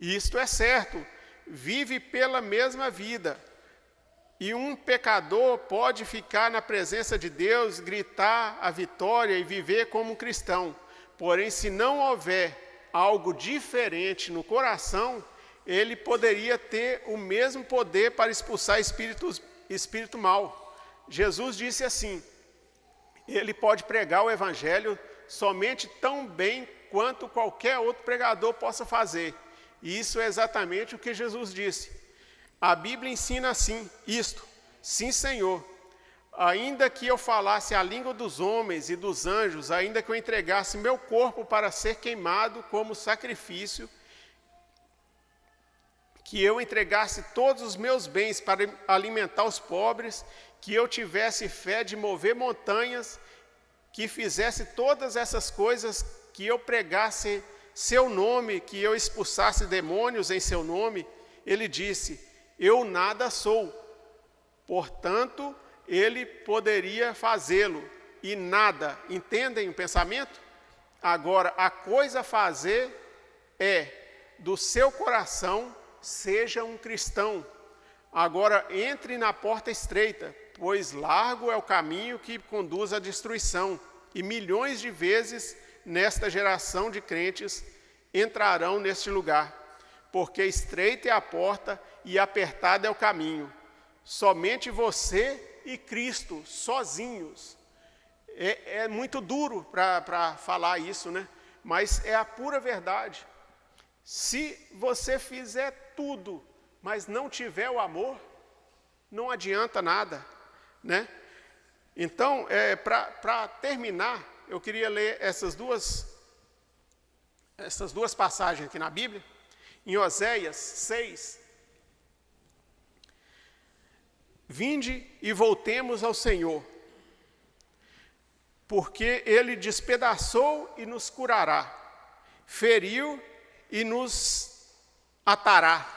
Speaker 1: Isto é certo, vive pela mesma vida. E um pecador pode ficar na presença de Deus, gritar a vitória e viver como um cristão. Porém, se não houver algo diferente no coração, ele poderia ter o mesmo poder para expulsar espírito mau. Jesus disse assim: ele pode pregar o evangelho somente tão bem quanto qualquer outro pregador possa fazer. E isso é exatamente o que Jesus disse. A Bíblia ensina assim, isto, sim, Senhor, ainda que eu falasse a língua dos homens e dos anjos, ainda que eu entregasse meu corpo para ser queimado como sacrifício, que eu entregasse todos os meus bens para alimentar os pobres, que eu tivesse fé de mover montanhas, que fizesse todas essas coisas, que eu pregasse seu nome, que eu expulsasse demônios em seu nome, ele disse, eu nada sou. Portanto, ele poderia fazê-lo, e nada. Entendem o pensamento? Agora, a coisa a fazer é, do seu coração, seja um cristão. Agora, entre na porta estreita, pois largo é o caminho que conduz à destruição, e milhões de vezes nesta geração de crentes entrarão neste lugar, porque estreita é a porta e apertado é o caminho. Somente você e Cristo, sozinhos. É muito duro para falar isso, né? Mas é a pura verdade. Se você fizer tudo, mas não tiver o amor, não adianta nada, né? Então, para terminar, eu queria ler essas duas passagens aqui na Bíblia. Em Oséias 6, vinde e voltemos ao Senhor, porque Ele despedaçou e nos curará, feriu e nos atará.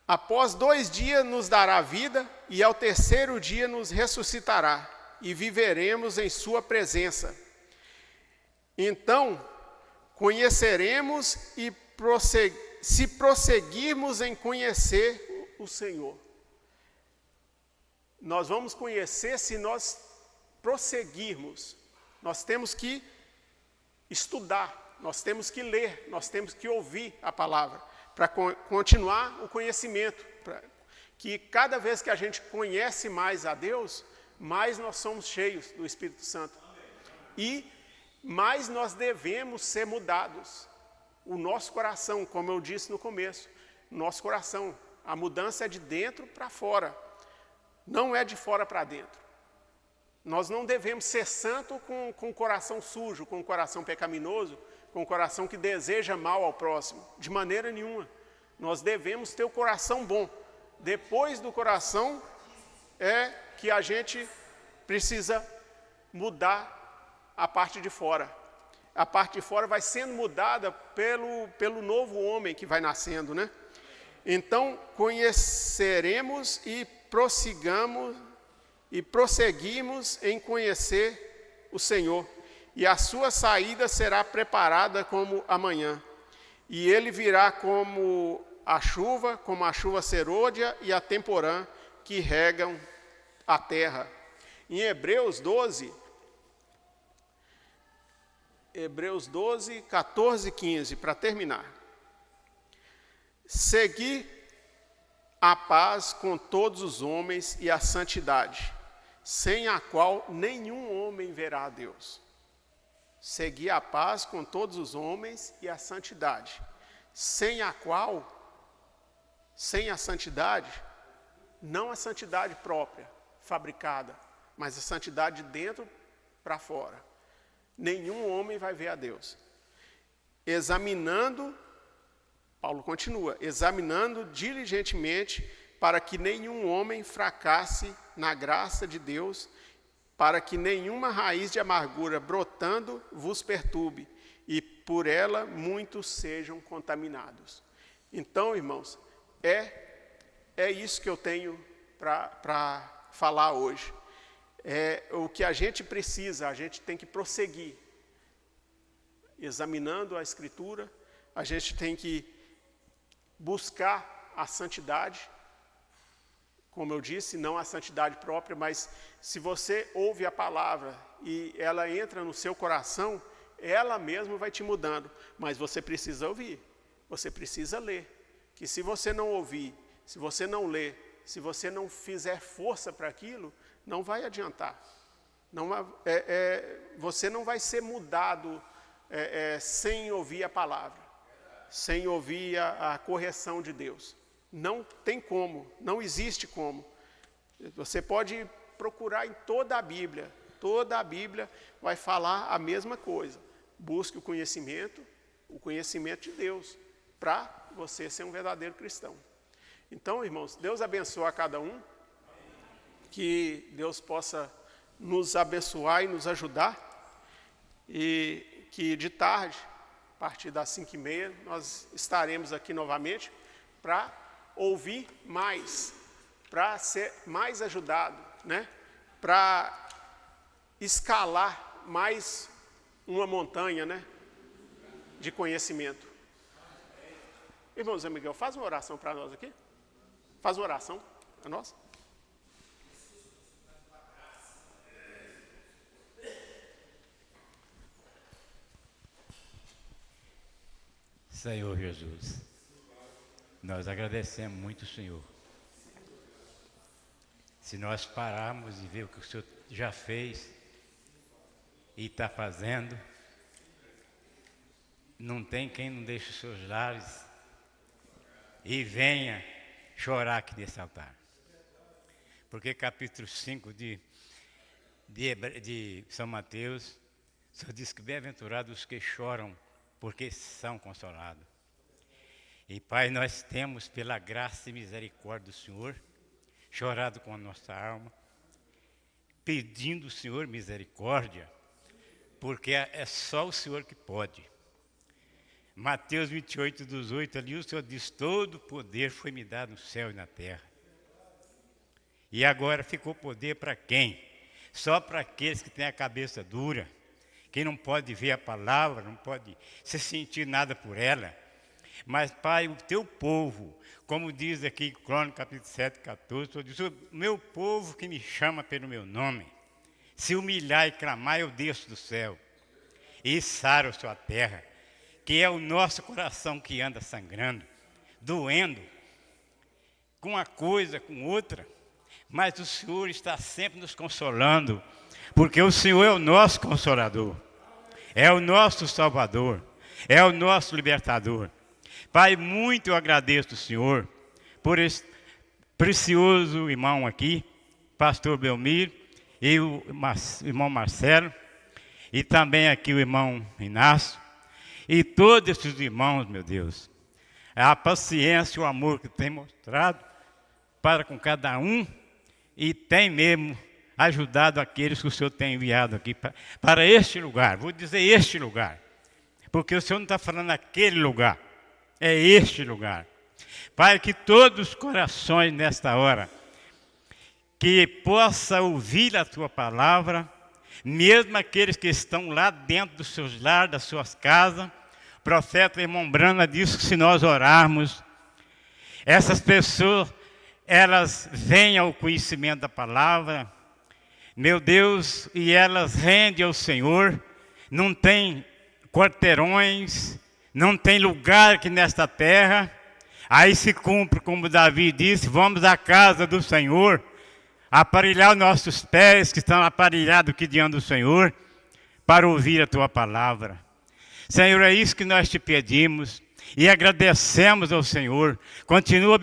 Speaker 1: Após 2 dias nos dará vida, e ao 3º dia nos ressuscitará, e viveremos em sua presença. Então, conheceremos e se prosseguirmos em conhecer o Senhor. Nós vamos conhecer se nós prosseguirmos. Nós temos que estudar, nós temos que ler, nós temos que ouvir a palavra, para continuar o conhecimento. Que cada vez que a gente conhece mais a Deus, mais nós somos cheios do Espírito Santo. E mais nós devemos ser mudados. O nosso coração, como eu disse no começo, nosso coração, a mudança é de dentro para fora, não é de fora para dentro. Nós não devemos ser santos com o coração sujo, com o coração pecaminoso, com o coração que deseja mal ao próximo, de maneira nenhuma. Nós devemos ter o coração bom. Depois do coração é que a gente precisa mudar a parte de fora. A parte de fora vai sendo mudada pelo novo homem que vai nascendo, né? Então, conheceremos e prosseguimos em conhecer o Senhor, e a sua saída será preparada como amanhã, e ele virá como a chuva serôdia e a temporã que regam a terra. Em Hebreus 12, 14 e 15, para terminar. Segui a paz com todos os homens e a santidade, sem a qual nenhum homem verá a Deus. Segui a paz com todos os homens e a santidade, sem a qual, sem a santidade, não a santidade própria, fabricada, mas a santidade de dentro para fora. Nenhum homem vai ver a Deus. Examinando, Paulo continua, examinando diligentemente para que nenhum homem fracasse na graça de Deus, para que nenhuma raiz de amargura brotando vos perturbe, e por ela muitos sejam contaminados. Então, irmãos, é isso que eu tenho para falar hoje. O que a gente precisa, a gente tem que prosseguir. Examinando a Escritura, a gente tem que buscar a santidade, como eu disse, não a santidade própria, mas se você ouve a palavra e ela entra no seu coração, ela mesma vai te mudando, mas você precisa ouvir, você precisa ler, que se você não ouvir, se você não ler, se você não fizer força para aquilo, não vai adiantar. Você não vai ser mudado sem ouvir a palavra, sem ouvir a correção de Deus. Não tem como, não existe como. Você pode procurar em toda a Bíblia vai falar a mesma coisa. Busque o conhecimento de Deus, para você ser um verdadeiro cristão. Então, irmãos, Deus abençoe a cada um, que Deus possa nos abençoar e nos ajudar, e que de tarde, a partir das 5h30, nós estaremos aqui novamente para ouvir mais, para ser mais ajudado, né? Para escalar mais uma montanha, né? De conhecimento. Irmão Zé Miguel, faz uma oração para nós aqui. Faz uma oração para nós.
Speaker 2: Senhor Jesus, nós agradecemos muito o Senhor. Se nós pararmos e ver o que o Senhor já fez e está fazendo, não tem quem não deixe os seus lares e venha chorar aqui nesse altar. Porque capítulo 5 de São Mateus, o Senhor diz que bem-aventurados os que choram, porque são consolados. E Pai, nós temos pela graça e misericórdia do Senhor, chorado com a nossa alma, pedindo ao Senhor misericórdia, porque é só o Senhor que pode. Mateus 28, dos 8 ali, o Senhor diz, todo poder foi me dado no céu e na terra. E agora ficou poder para quem? Só para aqueles que têm a cabeça dura, que não pode ver a palavra, não pode se sentir nada por ela. Mas, Pai, o teu povo, como diz aqui em Crônicas, capítulo 7, 14, o Senhor diz, o meu povo que me chama pelo meu nome, se humilhar e clamar, eu desço do céu e saro a sua terra, que é o nosso coração que anda sangrando, doendo, com uma coisa, com outra, mas o Senhor está sempre nos consolando, porque o Senhor é o nosso consolador, é o nosso salvador, é o nosso libertador. Pai, muito eu agradeço ao Senhor por esse precioso irmão aqui, pastor Belmiro, e o irmão Marcelo, e também aqui o irmão Inácio, e todos esses irmãos, meu Deus, a paciência e o amor que tem mostrado para com cada um, e tem mesmo ajudado aqueles que o Senhor tem enviado aqui para este lugar. Vou dizer este lugar, porque o Senhor não está falando aquele lugar, é este lugar. Pai, que todos os corações nesta hora, que possa ouvir a Tua palavra, mesmo aqueles que estão lá dentro dos seus lares, das suas casas. O profeta irmão Brana disse que se nós orarmos, essas pessoas, elas vêm ao conhecimento da palavra, meu Deus, e elas rendem ao Senhor, não tem quarteirões, não tem lugar aqui nesta terra, aí se cumpre, como Davi disse, vamos à casa do Senhor, aparelhar os nossos pés, que estão aparelhados aqui diante do Senhor, para ouvir a Tua palavra. Senhor, é isso que nós te pedimos, e agradecemos ao Senhor. Continua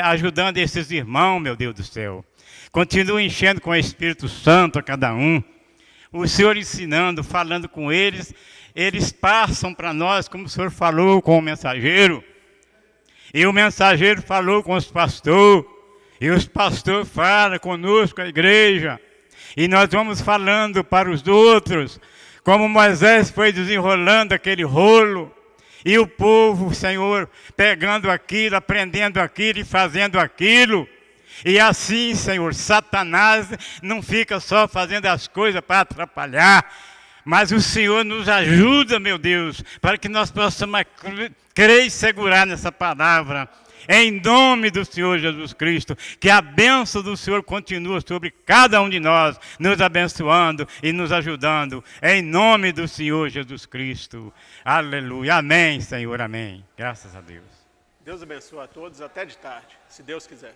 Speaker 2: ajudando esses irmãos, meu Deus do céu. Continua enchendo com o Espírito Santo a cada um. O Senhor ensinando, falando com eles. Eles passam para nós, como o Senhor falou com o mensageiro. E o mensageiro falou com os pastores. E os pastores falam conosco, a igreja. E nós vamos falando para os outros. Como Moisés foi desenrolando aquele rolo. E o povo, Senhor, pegando aquilo, aprendendo aquilo e fazendo aquilo. E assim, Senhor, Satanás não fica só fazendo as coisas para atrapalhar, mas o Senhor nos ajuda, meu Deus, para que nós possamos crer e segurar nessa palavra. Em nome do Senhor Jesus Cristo, que a bênção do Senhor continue sobre cada um de nós, nos abençoando e nos ajudando. Em nome do Senhor Jesus Cristo. Aleluia. Amém, Senhor. Amém. Graças a Deus.
Speaker 1: Deus abençoe a todos. Até de tarde, se Deus quiser.